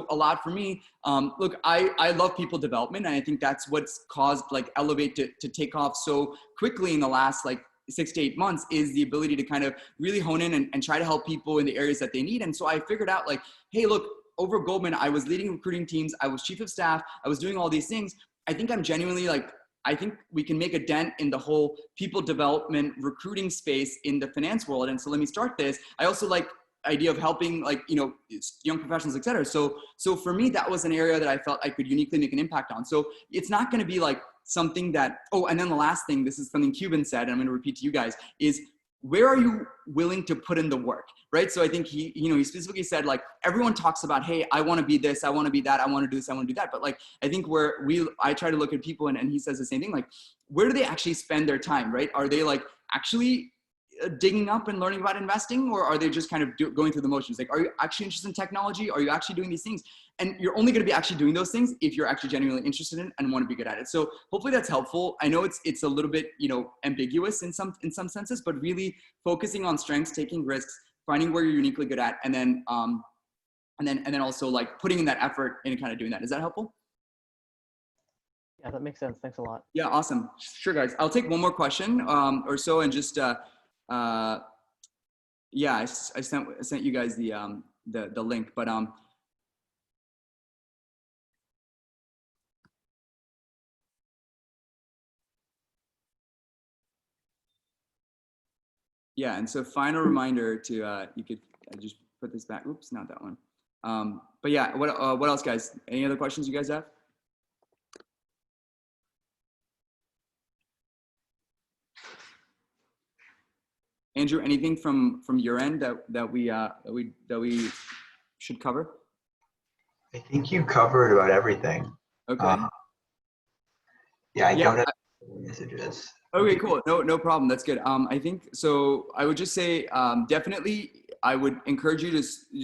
a lot for me, look, I love people development, and I think that's what's caused like Elevate to take off so quickly in the last like 6 to 8 months, is the ability to kind of really hone in and try to help people in the areas that they need. And so I figured out like, hey, look, over Goldman, I was leading recruiting teams, I was chief of staff, I was doing all these things. I think I'm genuinely like, I think we can make a dent in the whole people development recruiting space in the finance world. And so let me start this. I also like idea of helping like, young professionals, et cetera. So for me, that was an area that I felt I could uniquely make an impact on. So it's not going to be like something that, and then the last thing, this is something Cuban said, and I'm going to repeat to you guys, is where are you willing to put in the work, right? So I think he specifically said like, everyone talks about, hey, I want to be this, I want to be that, I want to do this, I want to do that. But like, I think I try to look at people and he says the same thing, like, where do they actually spend their time, right? Are they like actually digging up and learning about investing, or are they just kind of going through the motions? Like, are you actually interested in technology? Are you actually doing these things? And you're only going to be actually doing those things if you're actually genuinely interested in and want to be good at it. So hopefully that's helpful. I know it's a little bit, ambiguous in some senses, but really focusing on strengths, taking risks, finding where you're uniquely good at, and then also like putting in that effort in kind of doing that. Is that helpful? Yeah, that makes sense. Thanks a lot. Yeah, awesome. Sure, guys. I'll take one more question or so, and just I sent you guys the link, but yeah, and so final reminder to you could just put this back. Oops, not that one. But yeah, what else, guys? Any other questions you guys have? Andrew, anything from your end that we should cover? I think you covered about everything. Okay. Yeah, I don't have messages. Okay, cool. No problem. That's good. I think so. I would just say definitely I would encourage you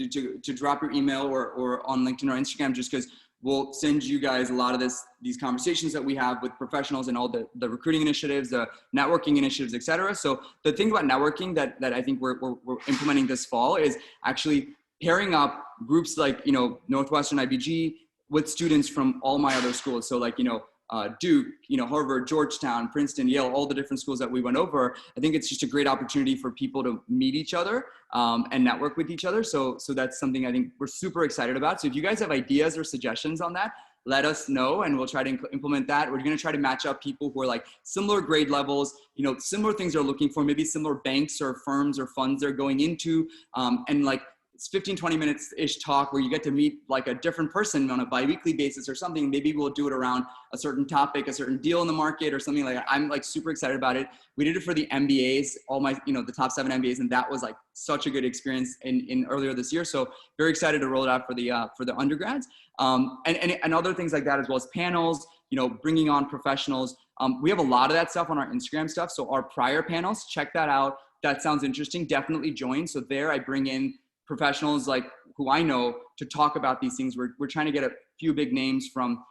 to drop your email or on LinkedIn or Instagram, just because we'll send you guys a lot of these conversations that we have with professionals and all the recruiting initiatives, the networking initiatives, et cetera. So the thing about networking that I think we're implementing this fall is actually pairing up groups like, Northwestern, IBG with students from all my other schools. So like, Duke, Harvard, Georgetown, Princeton, Yale, all the different schools that we went over. I think it's just a great opportunity for people to meet each other and network with each other. So that's something I think we're super excited about. So if you guys have ideas or suggestions on that, let us know and we'll try to implement that. We're going to try to match up people who are like similar grade levels, similar things they're looking for, maybe similar banks or firms or funds they're going into, and like it's 15, 20 minutes-ish talk where you get to meet like a different person on a bi-weekly basis or something. Maybe we'll do it around a certain topic, a certain deal in the market or something like that. I'm like super excited about it. We did it for the MBAs, all my, the top 7 MBAs. And that was like such a good experience in earlier this year. So very excited to roll it out for the undergrads. And other things like that, as well as panels, bringing on professionals. We have a lot of that stuff on our Instagram stuff. So our prior panels, check that out. That sounds interesting. Definitely join. So there I bring in professionals like who I know to talk about these things. We're trying to get a few big names from,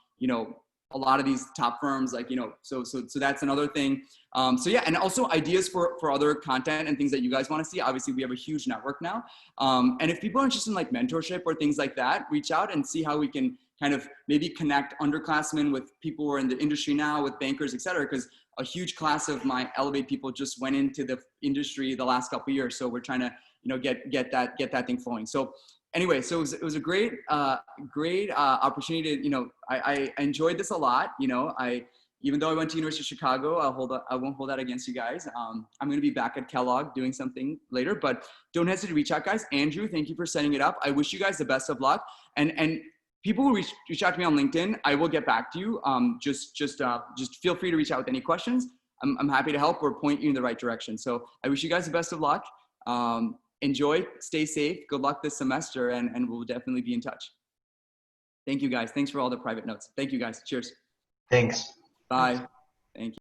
a lot of these top firms, like, so that's another thing. So yeah, and also ideas for other content and things that you guys want to see. Obviously we have a huge network now. And if people are interested in like mentorship or things like that, reach out and see how we can kind of maybe connect underclassmen with people who are in the industry now, with bankers, et cetera, because a huge class of my Elevate people just went into the industry the last couple of years. So we're trying to, get that thing flowing. So anyway, so it was a great opportunity to, I enjoyed this a lot. Even though I went to University of Chicago, I won't hold that against you guys. I'm going to be back at Kellogg doing something later, but don't hesitate to reach out, guys. Andrew, thank you for setting it up. I wish you guys the best of luck. And people who reach out to me on LinkedIn, I will get back to you. Just feel free to reach out with any questions. I'm happy to help or point you in the right direction. So I wish you guys the best of luck. Enjoy, stay safe. Good luck this semester, and we'll definitely be in touch. Thank you, guys. Thanks for all the private notes. Thank you, guys. Cheers. Thanks. Bye. Thank you.